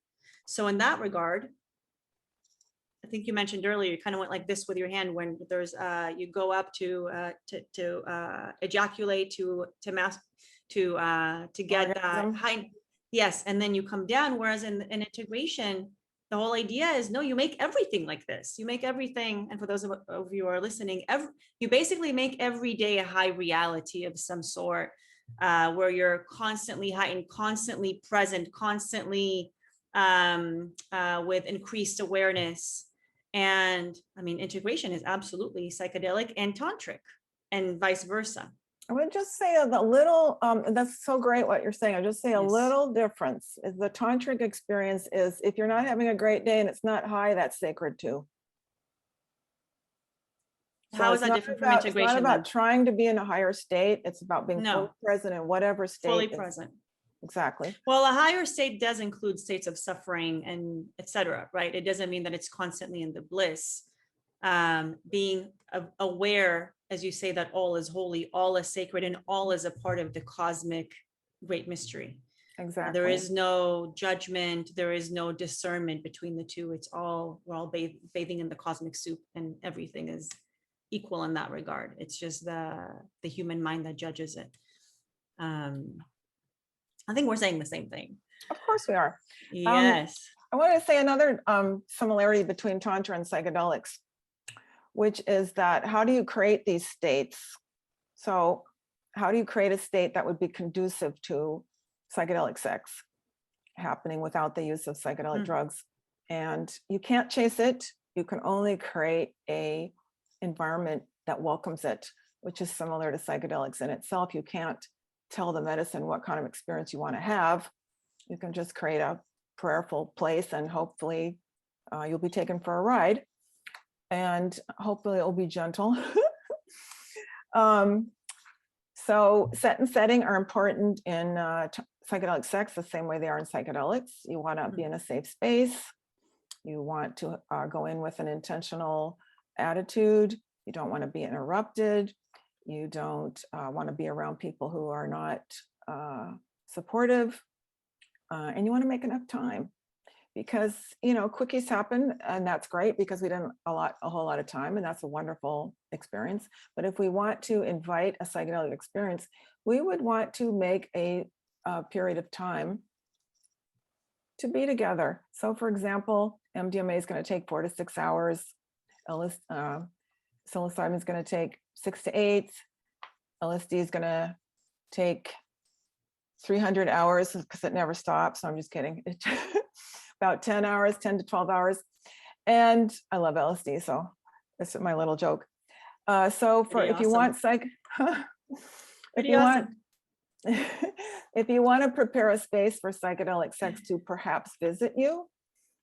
So in that regard, I think you mentioned earlier, you kind of went like this with your hand when there's you go up to ejaculate, to get high, yes, and then you come down. Whereas in integration, the whole idea is, no, you make everything like this. You make everything, and for those of you who are listening, you basically make every day a high reality of some sort, where you're constantly heightened, constantly present, constantly with increased awareness. And I mean, integration is absolutely psychedelic and tantric, and vice versa. I would just say a little, that's so great what you're saying. I just say a Yes. little difference is the tantric experience is, if you're not having a great day and it's not high, that's sacred too. How is that different from integration? It's not about trying to be in a higher state. It's about being fully No. present in whatever state. Fully present. Exactly. Well, a higher state does include states of suffering and etc., right? It doesn't mean that it's constantly in the bliss. Being aware, as you say, that all is holy, all is sacred, and all is a part of the cosmic great mystery. Exactly. There is no judgment, there is no discernment between the two. It's all, we're all bathing in the cosmic soup, and everything is equal in that regard. It's just the human mind that judges it. I think we're saying the same thing. Of course we are. Yes. I want to say another similarity between Tantra and psychedelics, which is that how do you create these states? So how do you create a state that would be conducive to psychedelic sex happening without the use of psychedelic drugs? And you can't chase it. You can only create a environment that welcomes it, which is similar to psychedelics in itself. You can't tell the medicine what kind of experience you want to have. You can just create a prayerful place, and hopefully you'll be taken for a ride, and hopefully it'll be gentle. So set and setting are important in psychedelic sex the same way they are in psychedelics. You want to be in a safe space. You want to go in with an intentional attitude. You don't want to be interrupted. You don't want to be around people who are not supportive. And you want to make enough time, because, you know, quickies happen, and that's great because we didn't a whole lot of time, and that's a wonderful experience. But if we want to invite a psychedelic experience, we would want to make a period of time to be together. So for example, MDMA is going to take 4 to 6 hours. Psilocybin is going to take 6 to 8. LSD is going to take 300 hours because it never stops. So I'm just kidding. About 10 hours, 10 to 12 hours. And I love LSD, so that's my little joke. So for if you want if you want to prepare a space for psychedelic sex to perhaps visit you,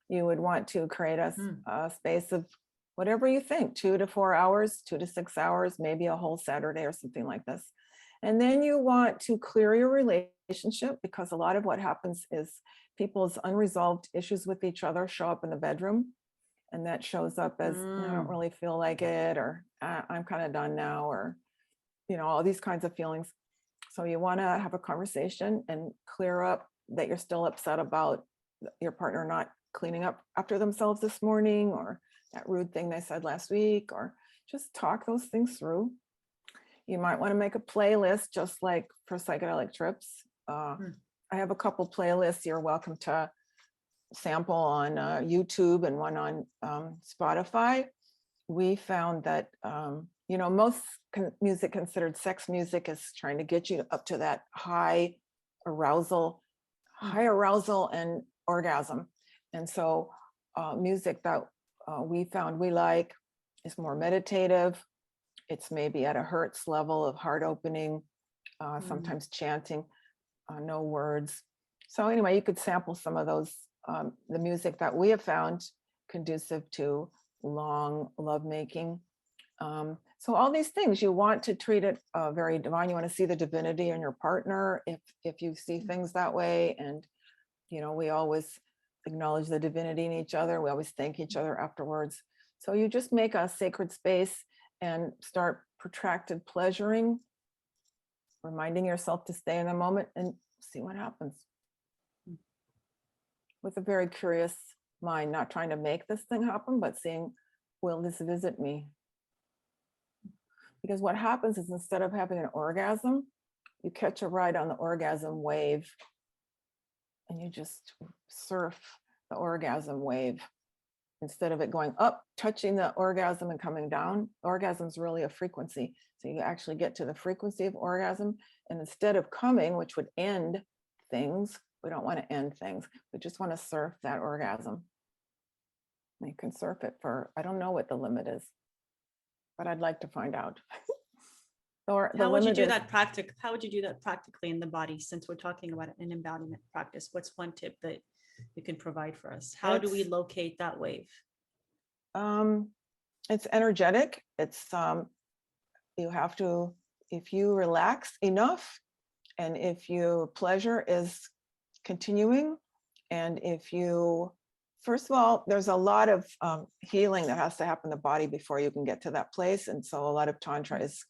you would want to create a space of whatever you think, 2 to 4 hours, 2 to 6 hours, maybe a whole Saturday or something like this. And then you want to clear your relationship, because a lot of what happens is people's unresolved issues with each other show up in the bedroom. And that shows up as, I don't really feel like it, or I'm kind of done now, or, you know, all these kinds of feelings. So you want to have a conversation and clear up that you're still upset about your partner not cleaning up after themselves this morning, or that rude thing they said last week, or just talk those things through. You might want to make a playlist, just like for psychedelic trips. I have a couple playlists you're welcome to sample on YouTube and one on Spotify. We found that, most music considered sex music is trying to get you up to that high arousal and orgasm. And so music that we found we like is more meditative. It's maybe at a hertz level of heart opening, sometimes chanting, no words. So anyway, you could sample some of those, the music that we have found conducive to long lovemaking. So all these things, you want to treat it very divine. You want to see the divinity in your partner if you see things that way. And, we always acknowledge the divinity in each other. We always thank each other afterwards. So you just make a sacred space and start protracted pleasuring, reminding yourself to stay in the moment and see what happens. With a very curious mind, not trying to make this thing happen, but seeing, will this visit me? Because what happens is, instead of having an orgasm, you catch a ride on the orgasm wave and you just surf the orgasm wave. Instead of it going up, touching the orgasm and coming down, orgasm is really a frequency. So you actually get to the frequency of orgasm. And instead of coming, which would end things, we don't want to end things. We just want to surf that orgasm. You can surf it for, I don't know what the limit is, but I'd like to find out. Or how would you do that practically in the body, since we're talking about an embodiment practice? What's one tip that you can provide for us? How do we locate that wave? It's energetic. It's you have to, if you relax enough, and if your pleasure is continuing, and if you, first of all, there's a lot of healing that has to happen in the body before you can get to that place. And so a lot of Tantra is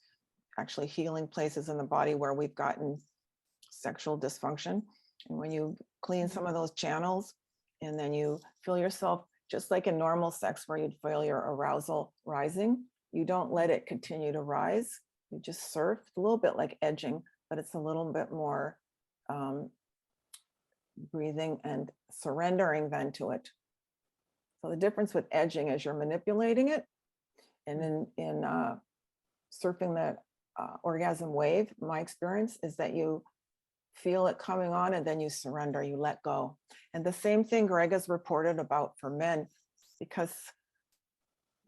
actually healing places in the body where we've gotten sexual dysfunction. And when you clean some of those channels, and then you feel yourself, just like in normal sex where you'd feel your arousal rising, you don't let it continue to rise. You just surf, a little bit like edging, but it's a little bit more breathing and surrendering then to it. So the difference with edging is you're manipulating it. And then in surfing the orgasm wave, my experience is that you feel it coming on and then you surrender, you let go. And the same thing Greg has reported about for men, because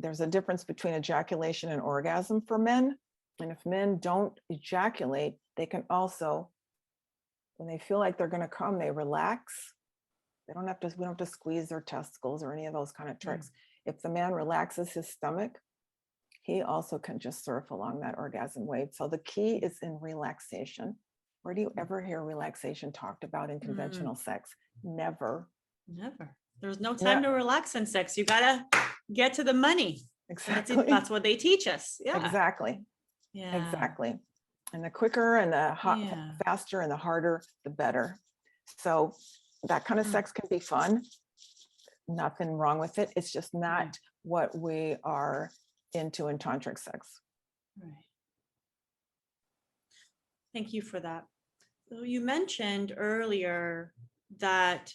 there's a difference between ejaculation and orgasm for men. And if men don't ejaculate, they can also, when they feel like they're going to come, they relax. We don't have to squeeze their testicles or any of those kind of tricks. If the man relaxes his stomach, he also can just surf along that orgasm wave. So the key is in relaxation. Where do you ever hear relaxation talked about in conventional sex? Never. Never. There's no time to relax in sex. You gotta get to the money. Exactly. That's what they teach us. Yeah. Exactly. Yeah. Exactly. And the quicker and the faster and the harder, the better. So that kind of sex can be fun. Nothing wrong with it. It's just not what we are into in tantric sex. Right. Thank you for that. So you mentioned earlier that,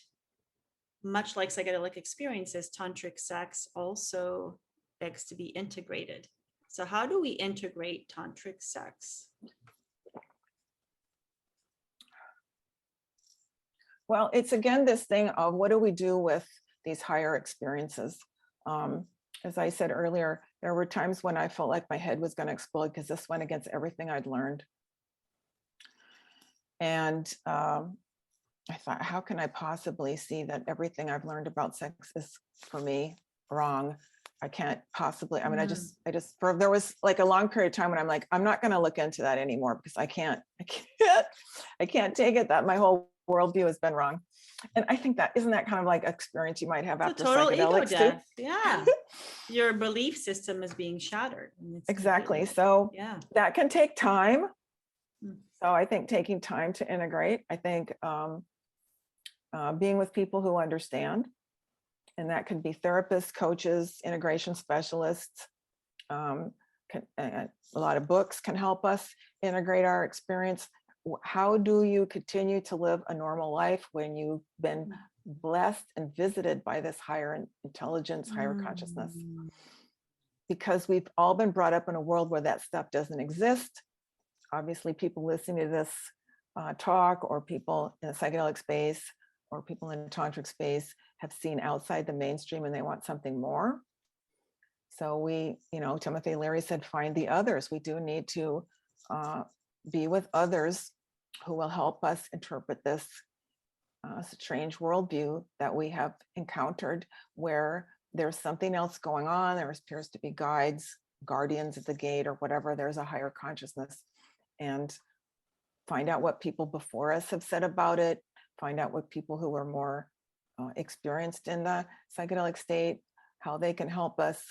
much like psychedelic experiences, tantric sex also begs to be integrated. So how do we integrate tantric sex? Well, it's again this thing of what do we do with these higher experiences? As I said earlier, there were times when I felt like my head was going to explode because this went against everything I'd learned. And I thought, how can I possibly see that everything I've learned about sex is, for me, wrong? I can't possibly, I mean, there was like a long period of time when I'm like, I'm not going to look into that anymore because I can't take it that my whole worldview has been wrong. And I think that, isn't that kind of like experience you might have after psychedelics too? Yeah. Your belief system is being shattered. Exactly. So that can take time. So I think taking time to integrate, I think being with people who understand, and that could be therapists, coaches, integration specialists, can a lot of books can help us integrate our experience. How do you continue to live a normal life when you've been blessed and visited by this higher intelligence, higher consciousness? Because we've all been brought up in a world where that stuff doesn't exist. Obviously, people listening to this talk, or people in the psychedelic space, or people in the tantric space, have seen outside the mainstream and they want something more. So we, Timothy Leary said, find the others. We do need to be with others who will help us interpret this strange worldview that we have encountered, where there's something else going on. There appears to be guides, guardians at the gate, or whatever. There's a higher consciousness, and find out what people before us have said about it. Find out what people who are more experienced in the psychedelic state, how they can help us.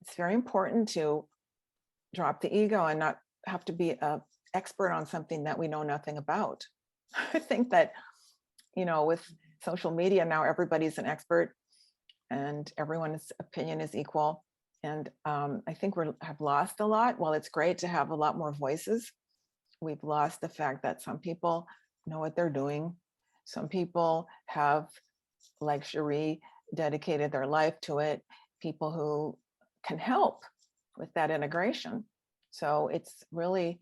It's very important to drop the ego and not have to be an expert on something that we know nothing about. I think that, with social media now, everybody's an expert and everyone's opinion is equal. And I think we have lost a lot. While it's great to have a lot more voices, we've lost the fact that some people know what they're doing. Some people have, like Shiri, dedicated their life to it. People who can help with that integration. So it's really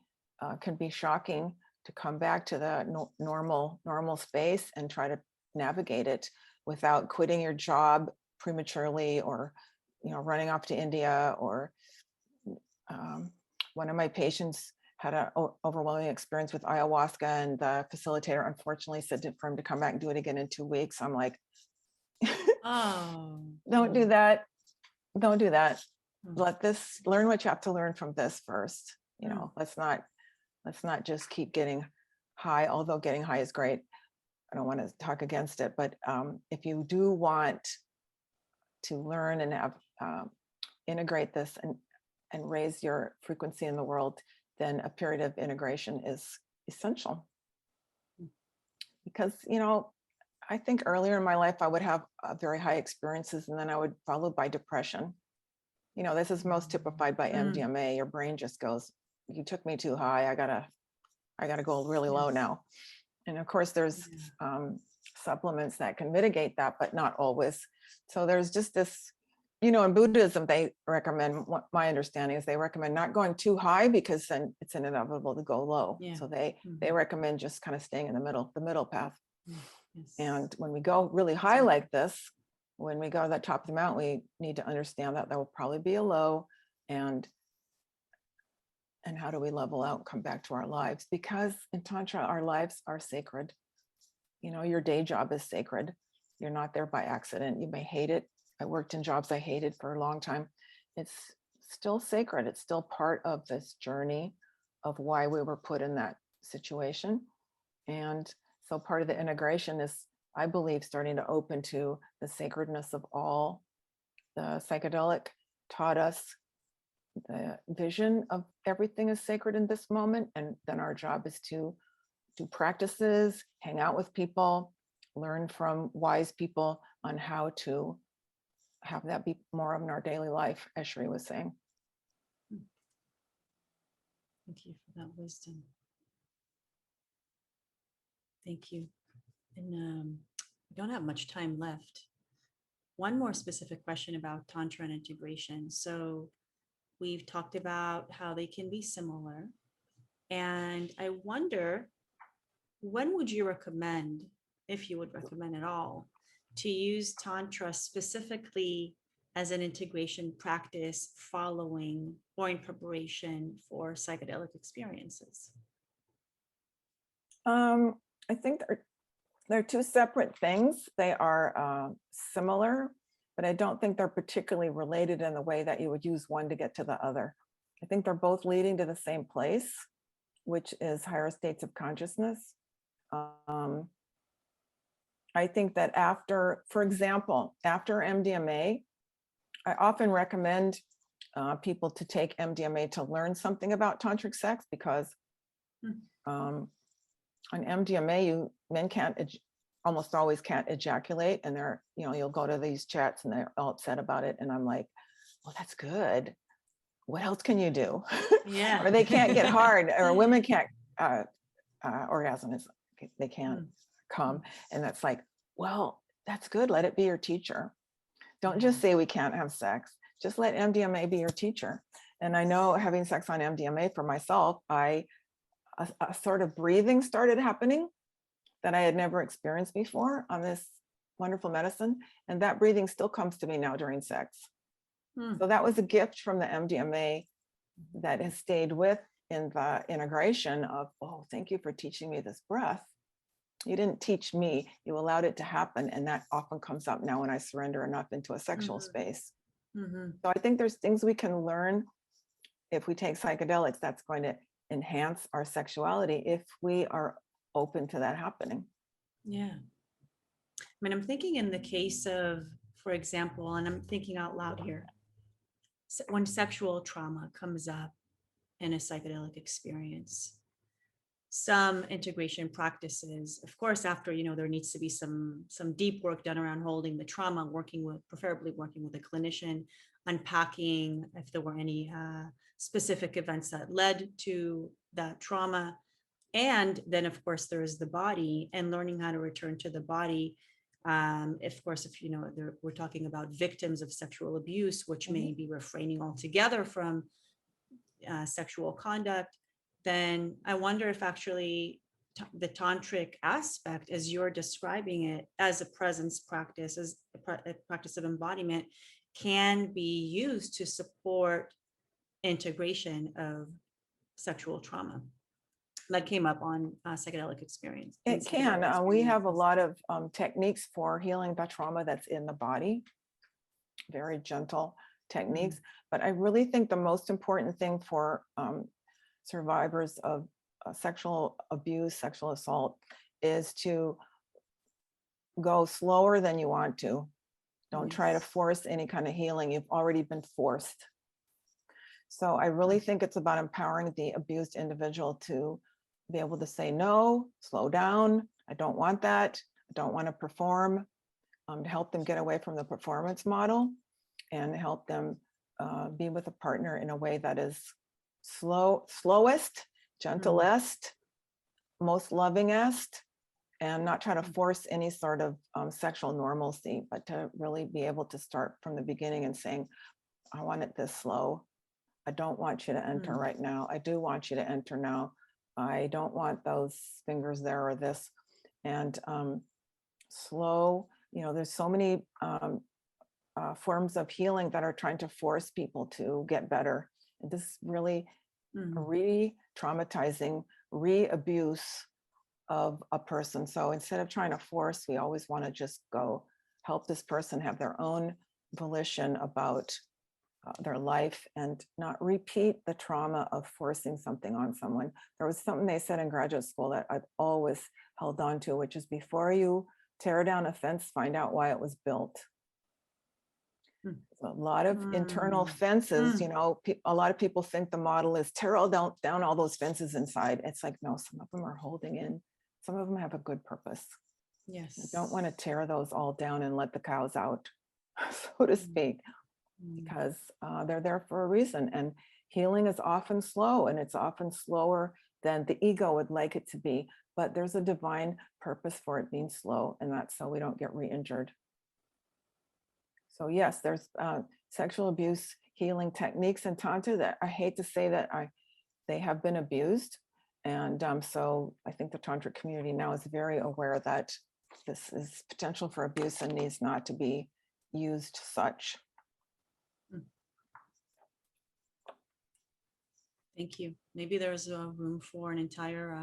can be shocking to come back to the normal space and try to navigate it without quitting your job prematurely, or running off to India. Or one of my patients had an overwhelming experience with ayahuasca, and the facilitator unfortunately said for him to come back and do it again in 2 weeks. I'm like, Oh, don't do that. Don't do that. Learn what you have to learn from this first. Let's not just keep getting high, although getting high is great. I don't want to talk against it, but if you do want to learn and have integrate this and raise your frequency in the world, then a period of integration is essential. Because, I think earlier in my life, I would have very high experiences, and then I would follow by depression. This is most typified by Mdma. Your brain just goes, you took me too high. I gotta go really low now. And of course, there's supplements that can mitigate that, but not always. So there's just this, in Buddhism, they recommend, what my understanding is, they recommend not going too high, because then it's inevitable to go low. Yeah. So they recommend just kind of staying in the middle path. Yes. And when we go really high like this, when we go to the top of the mountain, we need to understand that there will probably be a low, and how do we level out and come back to our lives? Because in Tantra, our lives are sacred. Your day job is sacred. You're not there by accident. You may hate it. I worked in jobs I hated for a long time. It's still sacred. It's still part of this journey of why we were put in that situation. And so part of the integration is, I believe, starting to open to the sacredness of all. The psychedelic taught us the vision of everything is sacred in this moment. And then our job is to do practices, hang out with people, learn from wise people on how to have that be more of in our daily life, as Shiri was saying. Thank you for that wisdom. Thank you. And we don't have much time left. One more specific question about Tantra and integration. So we've talked about how they can be similar. And I wonder, when would you recommend, if you would recommend at all, to use Tantra specifically as an integration practice following or in preparation for psychedelic experiences? I think they're two separate things. They are similar, but I don't think they're particularly related in the way that you would use one to get to the other. I think they're both leading to the same place, which is higher states of consciousness. I think that for example, after MDMA, I often recommend people to take MDMA to learn something about tantric sex, because on MDMA, men almost always can't ejaculate, and you'll go to these chats and they're all upset about it. And I'm like, well, that's good. what else can you do? Yeah. Or they can't get hard, or women can't orgasm, is they can't come. And that's like, well, that's good. Let it be your teacher. Don't just say we can't have sex. Just let MDMA be your teacher. And I know, having sex on MDMA for myself, a sort of breathing started happening that I had never experienced before on this wonderful medicine. And that breathing still comes to me now during sex. So that was a gift from the MDMA that has stayed with in the integration of, oh, thank you for teaching me this breath. You didn't teach me, you allowed it to happen. And that often comes up now when I surrender enough into a sexual space. So I think there's things we can learn if we take psychedelics that's going to enhance our sexuality if we are open to that happening. Yeah. I mean, I'm thinking in the case of, for example, and I'm thinking out loud here, when sexual trauma comes up in a psychedelic experience, some integration practices, of course, after, there needs to be some deep work done around holding the trauma, preferably working with a clinician, unpacking if there were any specific events that led to that trauma. And then, of course, there is the body and learning how to return to the body. Of course, if we're talking about victims of sexual abuse, which may be refraining altogether from sexual conduct, then I wonder if actually the tantric aspect, as you're describing it, as a presence practice, as a practice of embodiment, can be used to support integration of sexual trauma that came up on psychedelic experience. It can. We have a lot of techniques for healing the trauma that's in the body, very gentle techniques. But I really think the most important thing for survivors of sexual abuse, sexual assault, is to go slower than you want to. Don't try to force any kind of healing. You've already been forced. So I really think it's about empowering the abused individual to be able to say, no, slow down. I don't want that. I don't want to perform, to help them get away from the performance model and help them be with a partner in a way that is slowest, gentlest, most lovingest, and not try to force any sort of sexual normalcy, but to really be able to start from the beginning and saying, I want it this slow. I don't want you to enter right now. I do want you to enter now. I don't want those fingers there or this. And slow, there's so many forms of healing that are trying to force people to get better. And this is really re-traumatizing, re-abuse of a person. So instead of trying to force, we always want to just go help this person have their own volition about their life and not repeat the trauma of forcing something on someone. There was something they said in graduate school that I've always held on to, which is before you tear down a fence, find out why it was built. A lot of internal fences, a lot of people think the model is tear all down all those fences inside. It's like, no, some of them are holding in, some of them have a good purpose. Yes. You don't want to tear those all down and let the cows out, so to speak, because they're there for a reason. And healing is often slow, and it's often slower than the ego would like it to be. But there's a divine purpose for it being slow, and that's so we don't get re-injured. So yes, there's sexual abuse healing techniques in Tantra that I hate to say that they have been abused. And so I think the Tantra community now is very aware that this is potential for abuse and needs not to be used such. Thank you. Maybe there's a room for an entire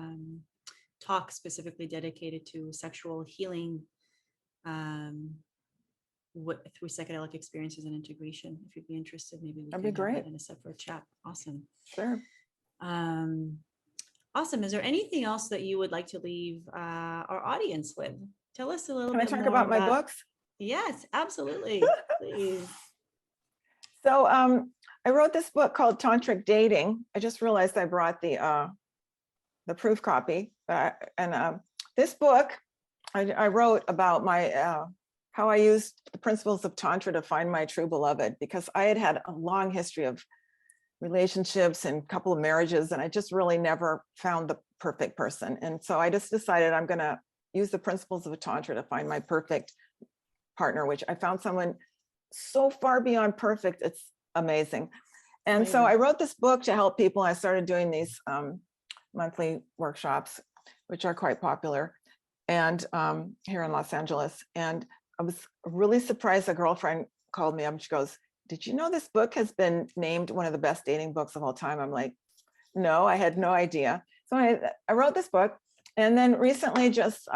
talk specifically dedicated to sexual healing through psychedelic experiences and integration. If you'd be interested, maybe we That'd can be great. have that in a separate chat. Awesome. Sure. Awesome. Is there anything else that you would like to leave our audience with? Tell us a little Can I bit talk more about my books? Yes, absolutely. Please. So I wrote this book called Tantric Dating. I just realized I brought the proof copy. This book I wrote about my how I used the principles of Tantra to find my true beloved, because I had a long history of relationships and a couple of marriages, and I just really never found the perfect person. And so I just decided I'm going to use the principles of a Tantra to find my perfect partner, which I found someone so far beyond perfect. It's amazing. And so I wrote this book to help people. I started doing these monthly workshops, which are quite popular, and here in Los Angeles. And I was really surprised. A girlfriend called me up and she goes, "Did you know this book has been named one of the best dating books of all time?" I'm like, no, I had no idea. So I wrote this book. And then recently, just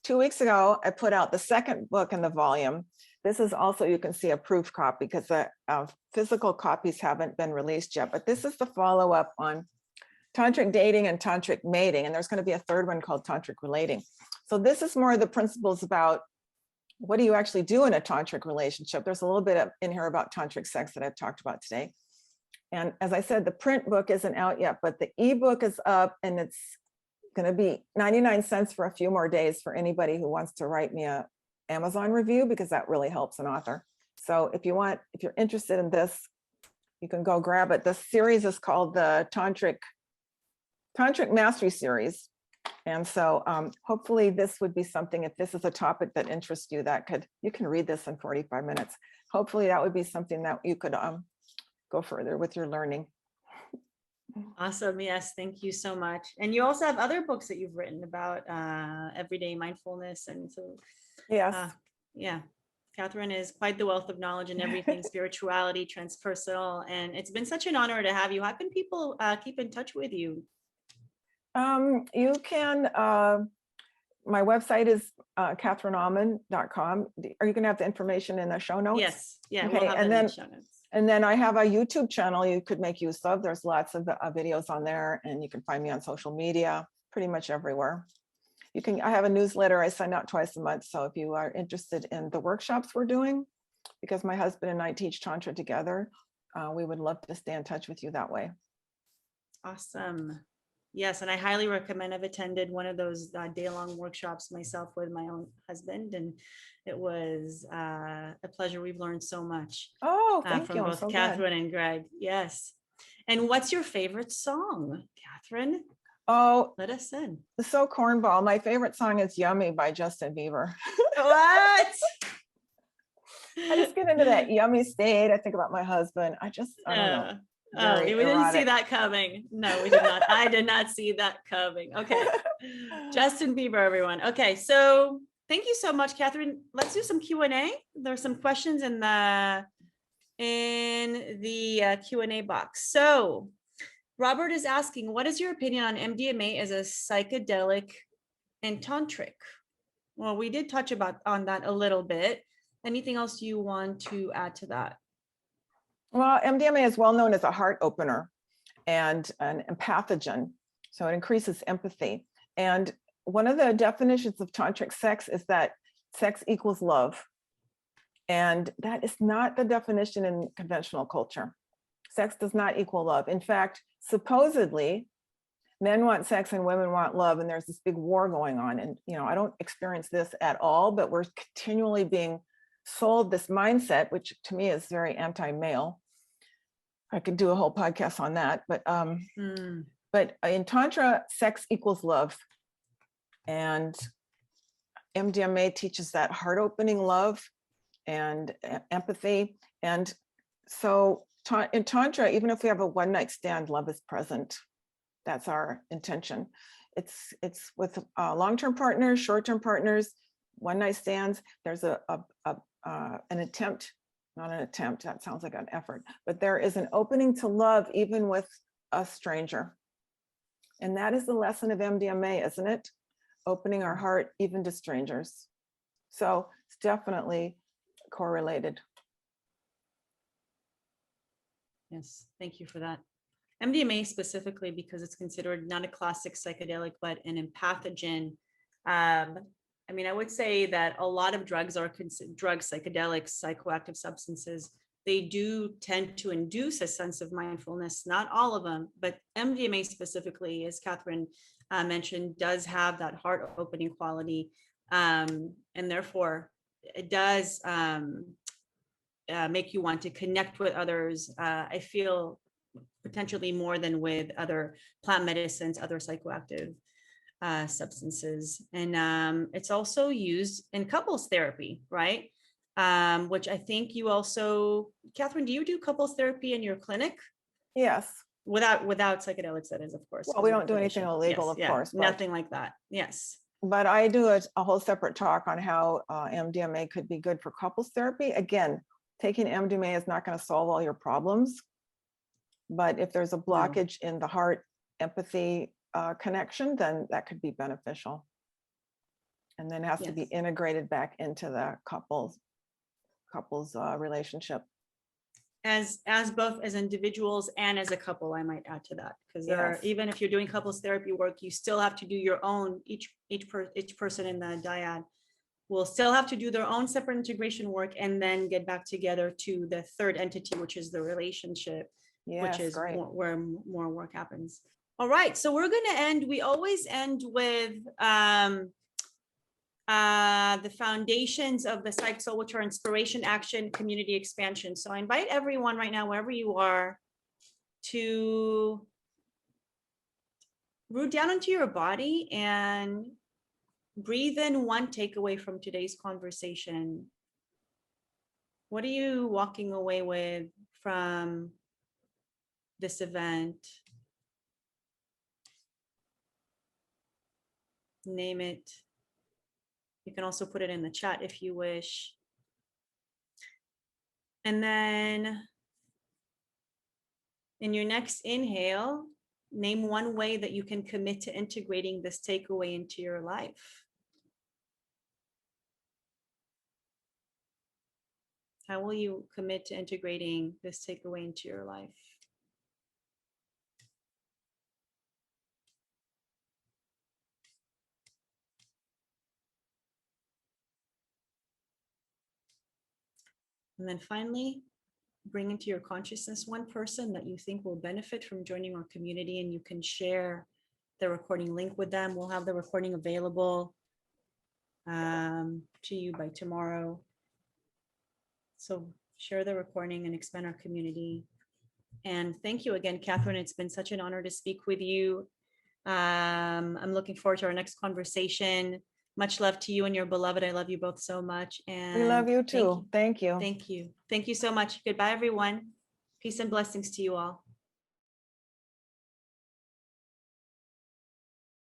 2 weeks ago, I put out the second book in the volume. This is also, you can see a proof copy because the physical copies haven't been released yet. But this is the follow-up on Tantric Dating and Tantric Mating. And there's going to be a third one called Tantric Relating. So this is more of the principles about what do you actually do in a tantric relationship. There's a little bit in here about tantric sex that I've talked about today. And as I said, the print book isn't out yet, but the ebook is up, and it's going to be 99 cents for a few more days for anybody who wants to write me a Amazon review, because that really helps an author. So if you're interested in this, you can go grab it. The series is called the Tantric Mastery Series. And so hopefully this would be something, if this is a topic that interests you, you can read this in 45 minutes. Hopefully that would be something that you could go further with your learning. Awesome. Yes. Thank you so much. And you also have other books that you've written about everyday mindfulness. And so, yes. Yeah, Catherine is quite the wealth of knowledge in everything spirituality, transpersonal. And it's been such an honor to have you. How can people keep in touch with you? You can, my website is CatherineAuman.com. Are you going to have the information in the show notes? Yes. Yeah. Okay. We'll have And that in then, the show notes. and then I have a YouTube channel you could make use of. There's lots of videos on there, and you can find me on social media, pretty much everywhere. I have a newsletter I send out twice a month. So if you are interested in the workshops we're doing, because my husband and I teach Tantra together, we would love to stay in touch with you that way. Awesome. Yes, and I highly recommend. I've attended one of those day-long workshops myself with my own husband, and it was a pleasure. We've learned so much. Oh, thank from you. both so Catherine and Greg. Yes. And what's your favorite song, Catherine? Oh, let us in. It's so cornball. My favorite song is "Yummy" by Justin Bieber. What? I just get into that yummy state. I think about my husband. I don't know. Oh, we didn't see that coming. No, we did not. I did not see that coming. Okay. Justin Bieber, everyone. Okay. So thank you so much, Catherine. Let's do some Q&A. There's some questions in the Q&A box. So Robert is asking, what is your opinion on MDMA as a psychedelic and tantric? Well, we did touch on that a little bit. Anything else you want to add to that? Well, MDMA is well known as a heart opener and an empathogen. So it increases empathy. And one of the definitions of tantric sex is that sex equals love. And that is not the definition in conventional culture. Sex does not equal love. In fact, supposedly, men want sex and women want love, and there's this big war going on. And I don't experience this at all, but we're continually being sold this mindset, which to me is very anti-male. I could do a whole podcast on that, but in Tantra, sex equals love. And MDMA teaches that heart-opening love and empathy. And so in Tantra, even if we have a one-night stand, love is present. That's our intention. It's with long-term partners, short-term partners, one-night stands. There's an attempt, not an attempt, that sounds like an effort, but there is an opening to love even with a stranger. And that is the lesson of MDMA, isn't it? Opening our heart even to strangers. So it's definitely correlated. Yes, thank you for that. MDMA specifically, because it's considered not a classic psychedelic, but an empathogen. I mean, I would say that a lot of drugs are drugs, psychedelics, psychoactive substances. They do tend to induce a sense of mindfulness, not all of them, but MDMA specifically, as Catherine mentioned, does have that heart opening quality. And therefore it does make you want to connect with others. I feel potentially more than with other plant medicines, other psychoactive substances. And it's also used in couples therapy, right? Which I think you also, Catherine, do you do couples therapy in your clinic? Yes. Without psychedelics, that is, of course. Well, we don't do anything illegal, yes, of yeah, course. nothing like that. Yes. But I do a whole separate talk on how MDMA could be good for couples therapy. Again, taking MDMA is not going to solve all your problems. But if there's a blockage in the heart empathy connection, then that could be beneficial. And then it has to be integrated back into the couple's relationship. As both as individuals and as a couple, I might add to that, because there are, even if you're doing couples therapy work, you still have to do your own, each person in the dyad will still have to do their own separate integration work and then get back together to the third entity, which is the relationship, which is where more work happens. All right, so we're going to end. We always end with the foundations of the Psych Soul, which are inspiration, action, community expansion. So I invite everyone right now, wherever you are, to root down into your body and breathe in one takeaway from today's conversation. What are you walking away with from this event? Name it. You can also put it in the chat if you wish. And then in your next inhale, name one way that you can commit to integrating this takeaway into your life. How will you commit to integrating this takeaway into your life? And then finally, bring into your consciousness one person that you think will benefit from joining our community, and you can share the recording link with them. We'll have the recording available to you by tomorrow. So share the recording and expand our community. And thank you again, Catherine. It's been such an honor to speak with you. I'm looking forward to our next conversation. Much love to you and your beloved. I love you both so much. And we love you too. Thank you. Thank you. Thank you so much. Goodbye, everyone. Peace and blessings to you all.